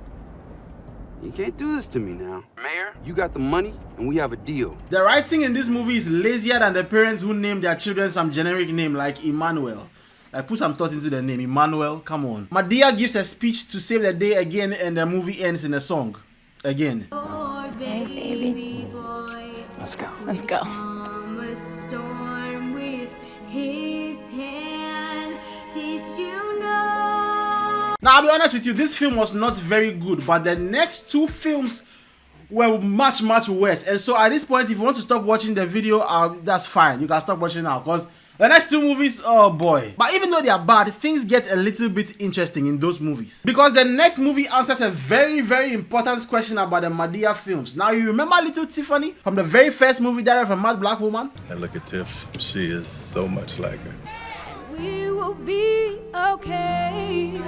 S26: You can't do this to me now. Mayor, you got the money and we have a deal.
S1: The writing in this movie is lazier than the parents who named their children some generic name like Emmanuel. I put some thought into the name, Emmanuel, come on. Madea gives a speech to save the day again and the movie ends in a song. Again.
S15: Oh, baby boy.
S16: Let's go.
S15: Let's go.
S6: A storm with his hand.
S1: Now, I'll be honest with you, this film was not very good, but the next two films were much worse. And so at this point, if you want to stop watching the video, that's fine. You can stop watching now, because the next two movies, oh boy. But even though they are bad, things get a little bit interesting in those movies, because the next movie answers a very important question about the Madea films. Now, you remember little Tiffany from the very first movie directed from Mad Black Woman?
S2: And look at Tiff. She is so much like her.
S22: We will be okay.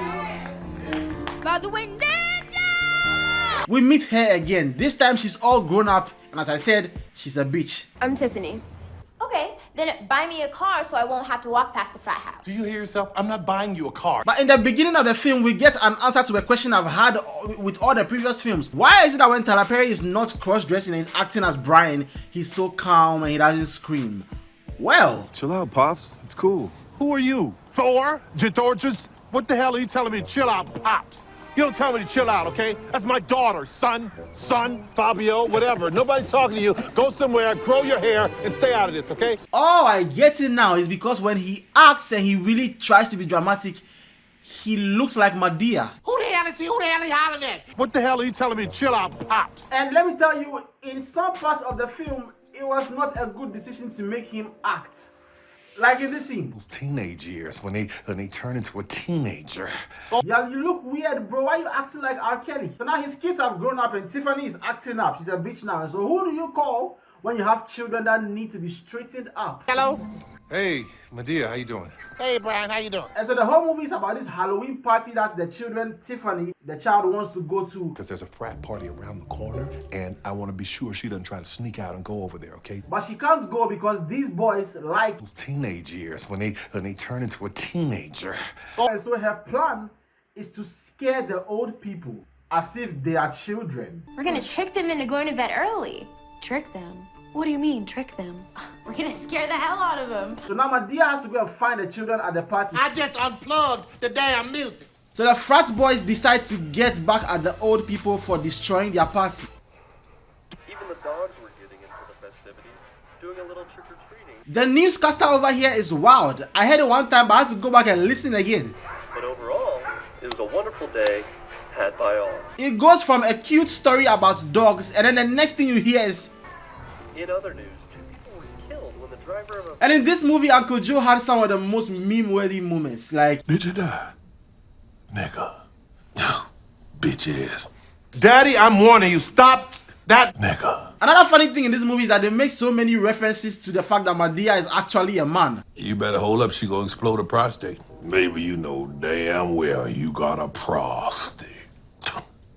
S22: Father, when
S1: we meet her again. This time she's all grown up, and as I said, she's a bitch.
S22: I'm Tiffany.
S15: Okay, then buy me a car so I won't have to walk past the frat house.
S2: Do you hear yourself? I'm not buying you a car.
S1: But in the beginning of the film, we get an answer to a question I've had with all the previous films. Why is it that when Tyler Perry is not cross-dressing and he's acting as Brian, he's so calm and he doesn't scream? Well,
S2: chill out, Pops. It's cool.
S5: Who are you? Thor? Georges? What the hell are you telling me to chill out, Pops? You don't tell me to chill out, okay? That's my daughter, son, Fabio, whatever. Nobody's talking to you. Go somewhere, grow your hair, and stay out of this, okay?
S1: Oh, I get it now. It's because when he acts and he really tries to be dramatic, he looks like Madea.
S5: Who the hell is he? Who the hell is he hollering at? What the hell are you telling me to chill out, Pops?
S1: And let me tell you, in some parts of the film, it was not a good decision to make him act. Like in this scene.
S2: Those teenage years, when they turn into a teenager.
S1: Yeah, you look weird, bro. Why are you acting like R. Kelly? So now his kids have grown up and Tiffany is acting up. She's a bitch now. So who do you call when you have children that need to be straightened up?
S5: Hello?
S2: Hey, Madea, how you doing?
S5: Hey, Brian, how you doing?
S1: And so the whole movie is about this Halloween party that the children, Tiffany, the child, wants to go to.
S2: Because there's a frat party around the corner, and I want to be sure she doesn't try to sneak out and go over there, okay?
S1: But she can't go because these boys like
S2: those teenage years, when they turn into a teenager.
S1: And so her plan is to scare the old people as if they are children.
S22: We're gonna trick them into going to bed early.
S8: Trick them? What do you mean, trick them?
S22: We're gonna scare the hell out of them.
S1: So now Madea has to go and find the children at the party.
S5: I just unplugged the damn music.
S1: So the frat boys decide to get back at the old people for destroying their party.
S7: Even the dogs were getting into the festivities, doing a little trick-or-treating.
S1: The newscaster over here is wild. I heard it one time, but I had to go back and listen again.
S7: But overall, it was a wonderful day had by all.
S1: It goes from a cute story about dogs, and then the next thing you hear is,
S7: in other news, 2 people were killed when the driver of a...
S1: And in this movie, Uncle Joe had some of the most meme-worthy moments, like...
S2: Did you die? Nigga. Bitch ass.
S5: Daddy, I'm warning you, stop that
S2: nigga.
S1: Another funny thing in this movie is that they make so many references to the fact that Madea is actually a man.
S2: You better hold up, she gonna explode a prostate. Maybe you know damn well you got a prostate.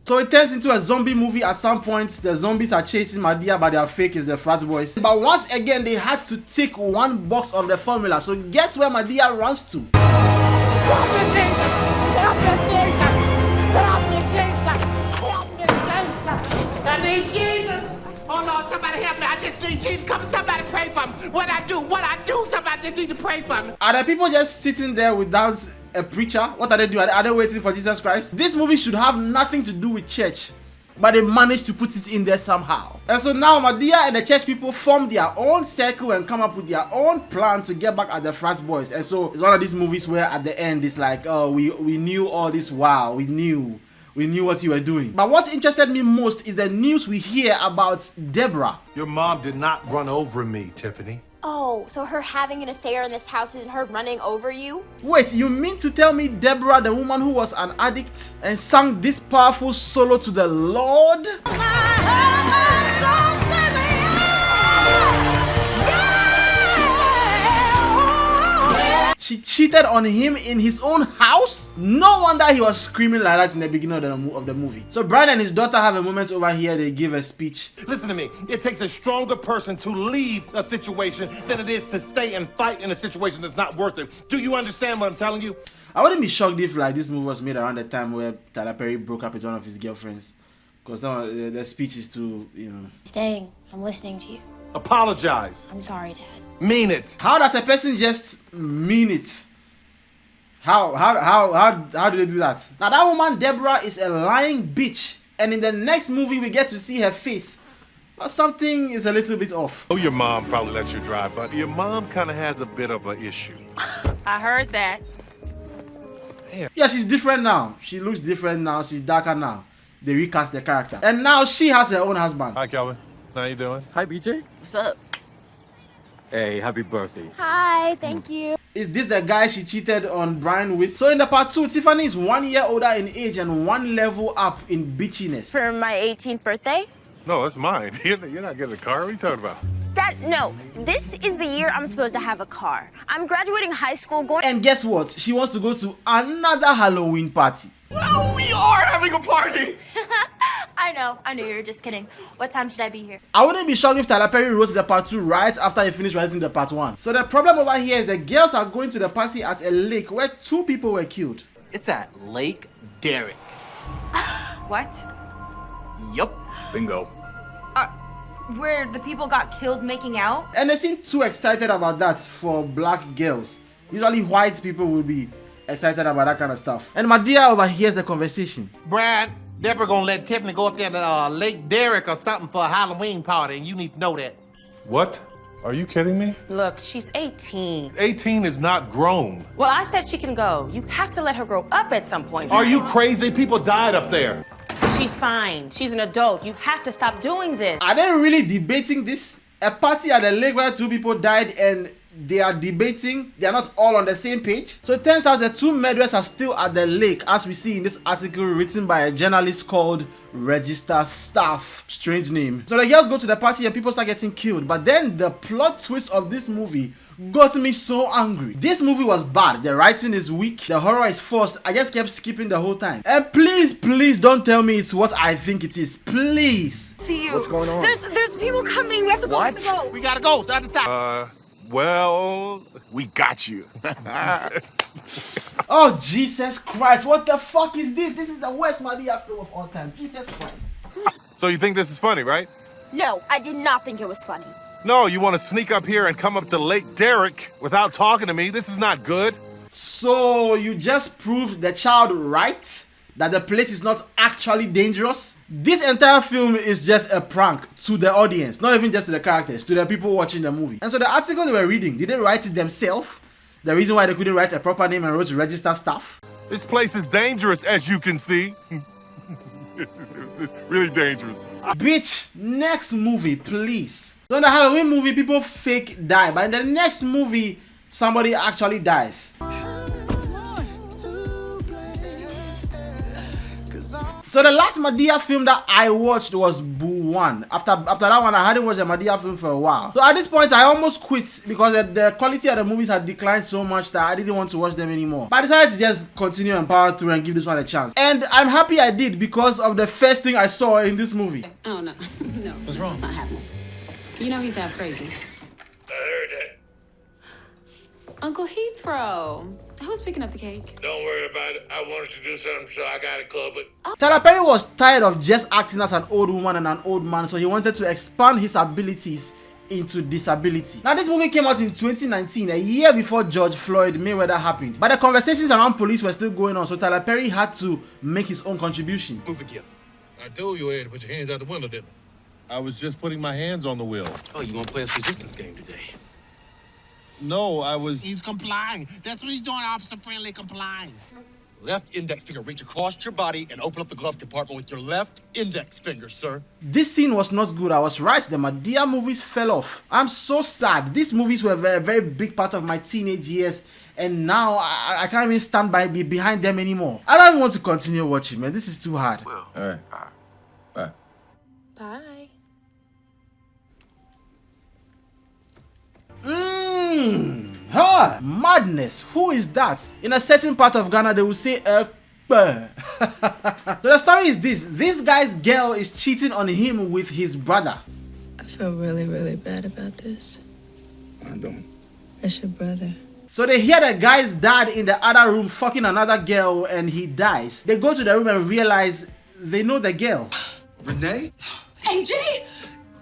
S1: So it turns into a zombie movie at some point. The zombies are chasing Madea, but they are fake, is the frat boys. But once again, they had to tick one box of the formula. So guess where Madea runs to?
S5: I need Jesus. Oh Lord, somebody help me. I just need Jesus. Come, somebody pray for me. What I do, somebody need to pray for me.
S1: Are the people just sitting there without a preacher? What are they doing? Are they waiting for Jesus Christ? This movie should have nothing to do with church, but they managed to put it in there somehow. And so now Madea and the church people form their own circle and come up with their own plan to get back at the frat boys. And so it's one of these movies where at the end it's like, oh, we knew all this while. We knew what you were doing. But what interested me most is the news we hear about Deborah.
S5: Your mom did not run over me, Tiffany.
S15: Oh, so her having an affair in this house isn't her running over you?
S1: Wait, you mean to tell me Deborah, the woman who was an addict and sang this powerful solo to the Lord? She cheated on him in his own house? No wonder he was screaming like that in the beginning of the movie. So Brian and his daughter have a moment over here. They give a speech.
S5: Listen to me. It takes a stronger person to leave a situation than it is to stay and fight in a situation that's not worth it. Do you understand what I'm telling you?
S1: I wouldn't be shocked if like this movie was made around the time where Tyler Perry broke up with one of his girlfriends. Because some of the speech is too, you know.
S22: Staying. I'm listening to you.
S5: Apologize.
S22: I'm sorry, Dad.
S5: Mean it.
S1: How does a person just mean it? How do they do that? Now that woman Deborah is a lying bitch, and in the next movie we get to see her face. But something is a little bit off.
S5: Oh, your mom probably let you drive, but your mom kind of has a bit of an issue.
S14: I heard that.
S1: Yeah, she's different now. She looks different now. She's darker now. They recast the character. And now she has her own husband.
S5: Hi, Kelvin. How you doing?
S16: Hi, BJ.
S15: What's up?
S16: Hey, happy birthday.
S15: Hi, thank you.
S1: Is this the guy she cheated on Brian with? So in the part 2, Tiffany is 1 year older in age and 1 level up in bitchiness.
S15: For my 18th birthday?
S5: No, that's mine. You're not getting a car. What are you talking about?
S15: Dad, no. This is the year I'm supposed to have a car. I'm graduating high school going...
S1: And guess what? She wants to go to another Halloween party.
S3: Well, we are having a party!
S15: I know, you were just kidding. What time should I be here?
S1: I wouldn't be shocked if Tyler Perry wrote the part 2 right after he finished writing the part 1. So the problem over here is the girls are going to the party at a lake where 2 people were killed.
S3: It's at Lake Derrick.
S19: What?
S3: Yup. Bingo.
S19: Where the people got killed making out?
S1: And they seem too excited about that for black girls. Usually white people will be excited about that kind of stuff. And Madea overhears the conversation.
S3: Brad, Deborah gonna let Tiffany go up there to Lake Derrick or something for a Halloween party, and you need to know that.
S5: What? Are you kidding me?
S14: Look, she's 18.
S5: 18 is not grown.
S14: Well, I said she can go. You have to let her grow up at some point.
S5: Are you crazy? People died up there.
S14: She's fine. She's an adult. You have to stop doing this.
S1: Are they really debating this? A party at the lake where 2 people died and they are debating? They are not all on the same page? So it turns out the 2 murderers are still at the lake, as we see in this article written by a journalist called Register Staff. Strange name. So the girls go to the party and people start getting killed. But then the plot twist of this movie got me so angry. This movie was bad. The writing is weak. The horror is forced. I just kept skipping the whole time. And please don't tell me it's what I think it is. Please.
S19: See you.
S5: What's going on?
S19: There's people coming. We have to go.
S3: What?
S19: We have to go.
S3: We gotta go. That's the
S5: Well, we got you.
S1: Oh, Jesus Christ. What the fuck is this? This is the worst Madea film of all time. Jesus Christ.
S5: So you think this is funny, right?
S15: No, I did not think it was funny.
S5: No, you want to sneak up here and come up to Lake Derrick without talking to me? This is not good.
S1: So you just proved the child right? That the place is not actually dangerous? This entire film is just a prank to the audience, not even just to the characters, to the people watching the movie. And so the article they were reading, did they write it themselves? The reason why they couldn't write a proper name and wrote Register Staff?
S5: This place is dangerous, as you can see. Really dangerous.
S1: Bitch, next movie, please. So in the Halloween movie, people fake die, but in the next movie, somebody actually dies. So the last Madea film that I watched was Boo 1. After that one, I hadn't watched a Madea film for a while. So at this point, I almost quit because the quality of the movies had declined so much that I didn't want to watch them anymore. But I decided to just continue and power through and give this one a chance. And I'm happy I did because of the first thing I saw in this movie.
S9: Oh, no. No. What's wrong? It's not happening. You know he's half crazy.
S2: I heard that.
S9: Uncle Heathrow. Who's picking up the cake?
S2: Don't worry about it. I wanted to do something, so I got it covered.
S1: Tyler Perry was tired of just acting as an old woman and an old man, so he wanted to expand his abilities into disability. Now this movie came out in 2019, a year before George Floyd Mayweather happened. But the conversations around police were still going on, so Tyler Perry had to make his own contribution.
S2: Move it here. I told you to put your hands out the window, didn't I?
S5: I was just putting my hands on the wheel.
S2: Oh, you want to play us resistance game today?
S5: No, I was...
S3: He's complying. That's what he's doing, Officer Friendly, complying.
S10: Left index finger, reach across your body and open up the glove compartment with your left index finger, sir.
S1: This scene was not good. I was right. The Madea movies fell off. I'm so sad. These movies were a very big part of my teenage years, and now I can't even stand behind them anymore. I don't even want to continue watching, man. This is too hard.
S2: Well,
S5: all right. Bye.
S14: Bye.
S1: Huh, madness. Who is that? In a certain part of Ghana, they will say So the story is this. This guy's girl is cheating on him with his brother.
S17: I feel really bad about this.
S23: I don't.
S17: It's your brother.
S1: So they hear the guy's dad in the other room fucking another girl and he dies. They go to the room and realize they know the girl.
S23: Renee?
S22: AJ?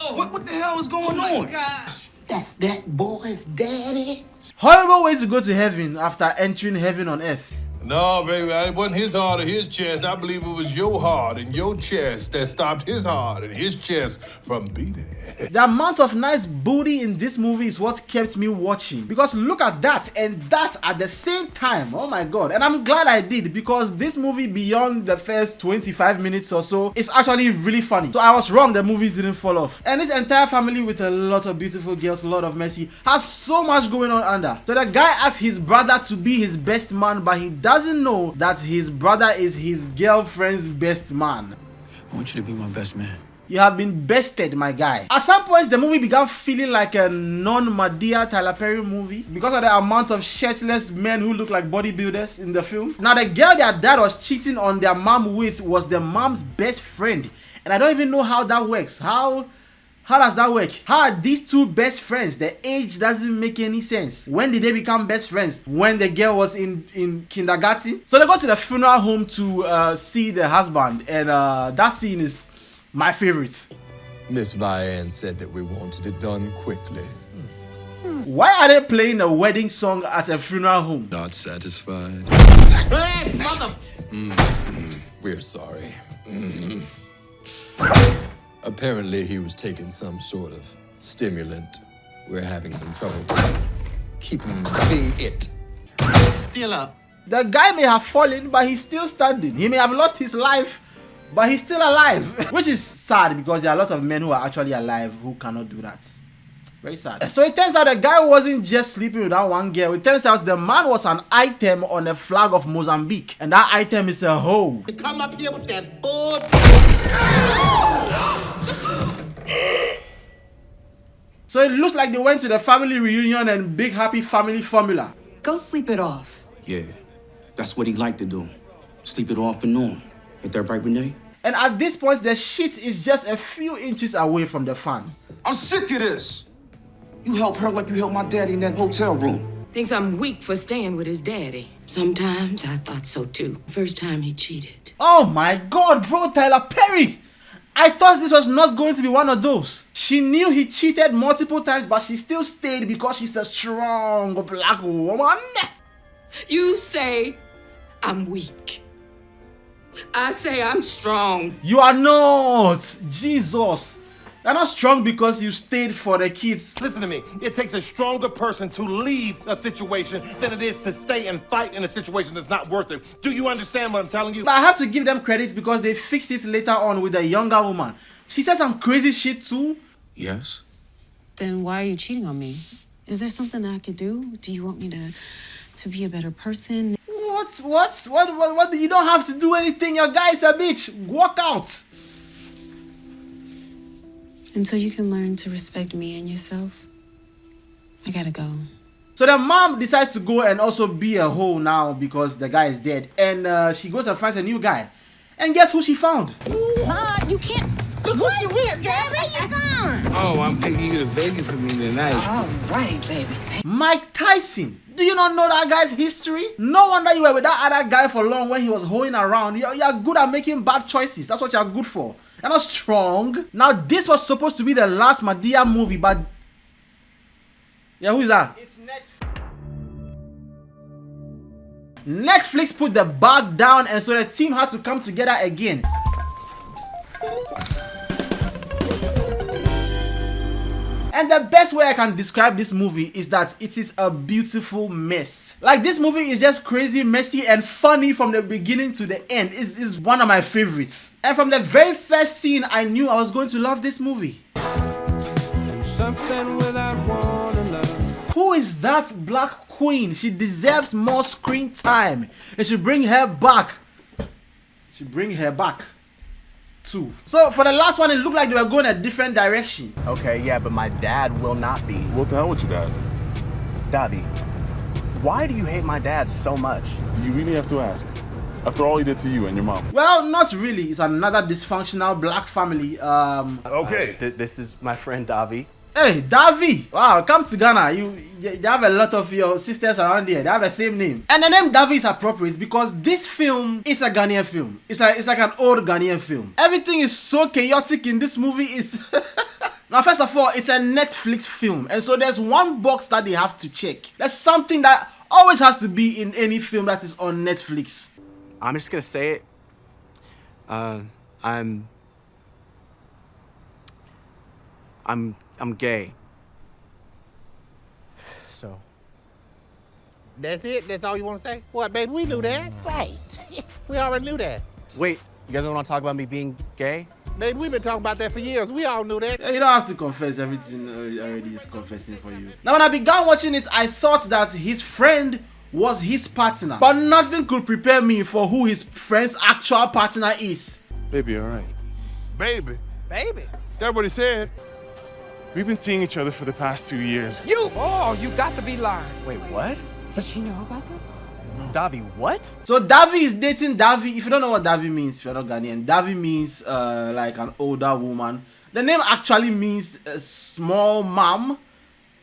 S23: Oh. What the hell is going on?
S22: Oh my gosh.
S3: That's that boy's daddy.
S1: Horrible way to go to heaven after entering heaven on earth.
S2: No, baby, it wasn't his heart or his chest. I believe it was your heart and your chest that stopped his heart and his chest from beating.
S1: The amount of nice booty in this movie is what kept me watching. Because look at that and that at the same time. Oh my god. And I'm glad I did, because this movie, beyond the first 25 minutes or so, is actually really funny. So I was wrong, the movies didn't fall off. And this entire family with a lot of beautiful girls, a lot of mercy, has so much going on under. So the guy asked his brother to be his best man, but he doesn't know that his brother is his girlfriend's best man.
S23: I want you to be my best man.
S1: You have been bested, my guy. At some points, the movie began feeling like a non-Madea Tyler Perry movie because of the amount of shirtless men who look like bodybuilders in the film. Now, the girl their dad was cheating on their mom with was the mom's best friend. And I don't even know how that works. How does that work? How are these two best friends? The age doesn't make any sense. When did they become best friends? When the girl was in kindergarten? So they go to the funeral home to see the husband, and that scene is my favorite.
S12: Miss Vianne said that we wanted it done quickly.
S1: Why are they playing a wedding song at a funeral home?
S12: Not satisfied.
S3: Hey, mother!
S12: We're sorry. Apparently he was taking some sort of stimulant. We're having some trouble keeping it.
S3: Still up.
S1: The guy may have fallen, but he's still standing. He may have lost his life, but he's still alive. Which is sad, because there are a lot of men who are actually alive who cannot do that. Very sad. So it turns out the guy wasn't just sleeping with that one girl. It turns out the man was an item on the flag of Mozambique. And that item is a hoe.
S3: You come up here with that bull.
S1: So it looks like they went to the family reunion and big happy family formula.
S13: Go sleep it off.
S23: Yeah, that's what he liked to do. Sleep it off and on. Ain't that right, Renee?
S1: And at this point, the shit is just a few inches away from the fan.
S23: I'm sick of this. You help her like you helped my daddy in that hotel room.
S14: Thinks I'm weak for staying with his daddy. Sometimes I thought so too. First time he cheated.
S1: Oh my god, bro, Tyler Perry! I thought this was not going to be one of those. She knew he cheated multiple times, but she still stayed because she's a strong black woman.
S14: You say I'm weak. I say I'm strong.
S1: You are not. Jesus. You're not strong because you stayed for the kids.
S5: Listen to me. It takes a stronger person to leave a situation than it is to stay and fight in a situation that's not worth it. Do you understand what I'm telling you?
S1: But I have to give them credit because they fixed it later on with a younger woman. She said some crazy shit too.
S23: Yes.
S9: Then why are you cheating on me? Is there something that I could do? Do you want me to be a better person?
S1: What? You don't have to do anything. Your guy is a bitch. Walk out.
S9: Until you can learn to respect me and yourself, I gotta go.
S1: So the mom decides to go and also be a hoe now because the guy is dead. And she goes and finds a new guy. And guess who she found?
S22: You can't.
S3: Look what you with, girl. Where you going?
S23: Oh, I'm taking you to Vegas with me tonight.
S22: All right, baby.
S1: Mike Tyson. Do you not know that guy's history? No wonder you were with that other guy for long when he was hoeing around. You're good at making bad choices. That's what you're good for. You're not strong. Now, this was supposed to be the last Madea movie, but... Yeah, who is that? It's Netflix put the bag down, and so the team had to come together again. And the best way I can describe this movie is that it is a beautiful mess. Like, this movie is just crazy, messy, and funny from the beginning to the end. It's one of my favorites. And from the very first scene, I knew I was going to love this movie.
S18: Something without wanting love.
S1: Who is that black queen? She deserves more screen time. They should bring her back. Too. So for the last one, it looked like they were going a different direction.
S21: Okay, yeah, but my dad will not be.
S5: What the hell with your dad?
S21: Davi, why do you hate my dad so much?
S5: Do you really have to ask? After all he did to you and your mom.
S1: Well, not really. It's another dysfunctional black family.
S21: Okay. This is my friend Davi.
S1: Hey, Davi! Wow, come to Ghana. They have a lot of your sisters around here. They have the same name. And the name Davi is appropriate because this film is a Ghanaian film. It's like an old Ghanaian film. Everything is so chaotic in this movie. Now, first of all, it's a Netflix film. And so there's one box that they have to check. There's something that always has to be in any film that is on Netflix.
S21: I'm just gonna say it. I'm gay. So.
S5: That's it? That's all you want to say? What, baby? We knew that. Right. We already knew that.
S21: Wait, you guys don't want to talk about me being gay?
S5: Baby, we've been talking about that for years. We all knew that.
S1: You don't have to confess, everything already is confessing for you. Now, when I began watching it, I thought that his friend was his partner, but nothing could prepare me for who his friend's actual partner is.
S23: Baby, all right.
S5: Baby?
S14: Baby?
S5: That's what he said.
S23: We've been seeing each other for the past 2 years.
S14: Oh, you got to be lying.
S21: Wait, what?
S22: Did you know about this?
S21: Davi, what?
S1: So Davi is dating Davi. If you don't know what Davi means, if you're not Ghanaian, Davi means like an older woman. The name actually means small mom.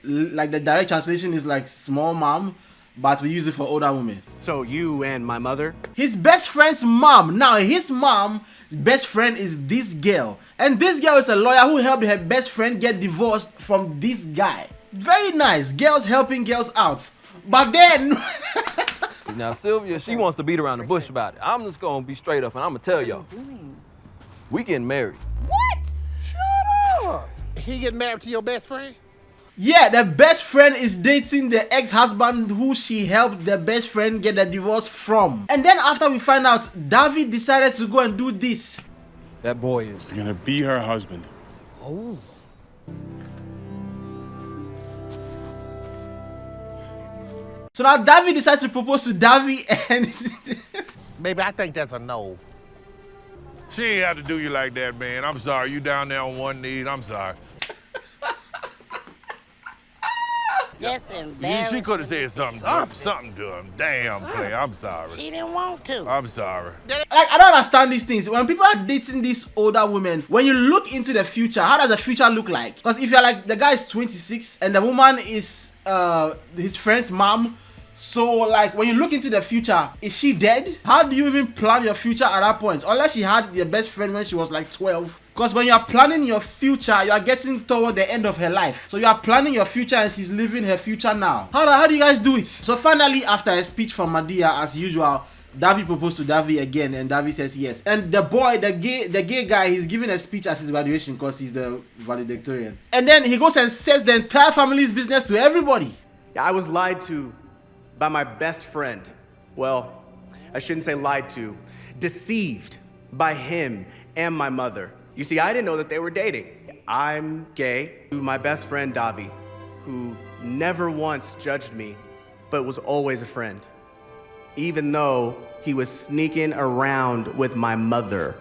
S1: Like the direct translation is like small mom, but we use it for older women.
S21: So you and my mother?
S1: His best friend's mom. Now his mom's best friend is this girl, and this girl is a lawyer who helped her best friend get divorced from this guy. Very nice. Girls helping girls out. But then
S4: now Sylvia, she wants to beat around the bush about it. I'm just gonna be straight up and I'm gonna tell y'all. We getting married.
S5: What? Shut up. He getting married to your best friend?
S1: yeah, the best friend is dating the ex-husband who she helped the best friend get the divorce from. And then after we find out, David decided to go and do this.
S23: That boy is gonna be her husband.
S5: Oh.
S1: So now David decides to propose to Davi and
S5: Baby, I think that's a no.
S2: She ain't have to do you like that, man. I'm sorry. You down there on one knee. I'm sorry.
S3: That's embarrassing.
S2: She could have said something to him. Damn, play. I'm sorry.
S3: She didn't want to.
S2: I'm sorry.
S1: like, I don't understand these things. When people are dating these older women, when you look into the future, how does the future look like? Because if you're like, the guy is 26 and the woman is his friend's mom, so like when you look into the future, is she dead? How do you even plan your future at that point? Unless she had your best friend when she was like 12. Because when you are planning your future, you are getting toward the end of her life. So you are planning your future and she's living her future now. How do you guys do it? So finally, after a speech from Madea, as usual, Davi proposed to Davi again and Davi says yes. And the boy, the gay guy, he's giving a speech at his graduation because he's the valedictorian. And then he goes and says the entire family's business to everybody.
S21: Yeah, I was lied to by my best friend. Well, I shouldn't say lied to. Deceived by him and my mother. You see, I didn't know that they were dating. I'm gay. My best friend, Davi, who never once judged me, but was always a friend. Even though he was sneaking around with my mother.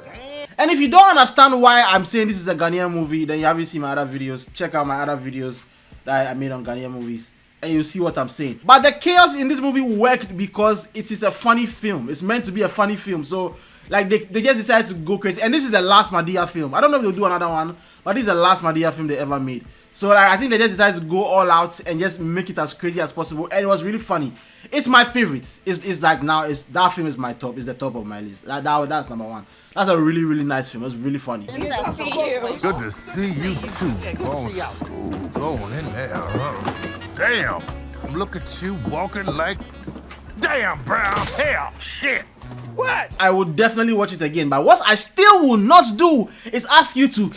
S1: And if you don't understand why I'm saying this is a Ghanaian movie, then you haven't seen my other videos. Check out my other videos that I made on Ghanaian movies, and you'll see what I'm saying. But the chaos in this movie worked because it is a funny film. It's meant to be a funny film. So like they just decided to go crazy. And this is the last Madea film. I don't know if they'll do another one, but this is the last Madea film they ever made. So like, I think they just decided to go all out and just make it as crazy as possible. And it was really funny. It's my favorite. It's like now, that film is my top. It's the top of my list. That's number one. That's a really, really nice film. It was really funny.
S2: Good to see you too, boss. Going in there, huh? Damn. Look at you walking like damn brown hell. Shit. What?
S1: I would definitely watch it again, but what I still will not do is ask you to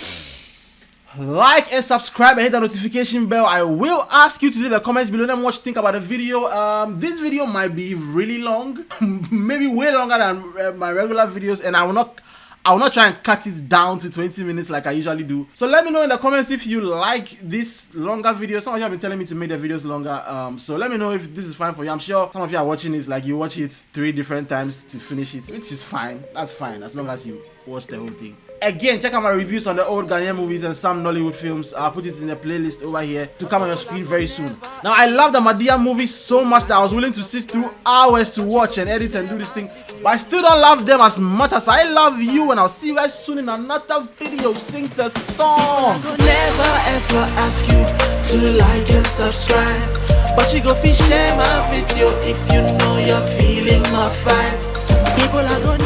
S1: like and subscribe and hit the notification bell. I will ask you to leave a comments below and what you think about the video. This video might be really long, maybe way longer than my regular videos, and I will not try and cut it down to 20 minutes like I usually do. So let me know in the comments if you like this longer video. Some of you have been telling me to make the videos longer. So let me know if this is fine for you. I'm sure some of you are watching this, like you watch it 3 different times to finish it, which is fine. That's fine as long as you watch the whole thing. Again, check out my reviews on the old Ghanaian movies and some Nollywood films. I'll put it in a playlist over here to come on your screen very soon. Now, I love the Madea movie so much that I was willing to sit through hours to watch and edit and do this thing. But I still don't love them as much as I love you. And I'll see you guys soon in another video. Sing the song.
S3: Never ever ask you to like and subscribe, but you go share my video if you know you're feeling my vibe. People are gonna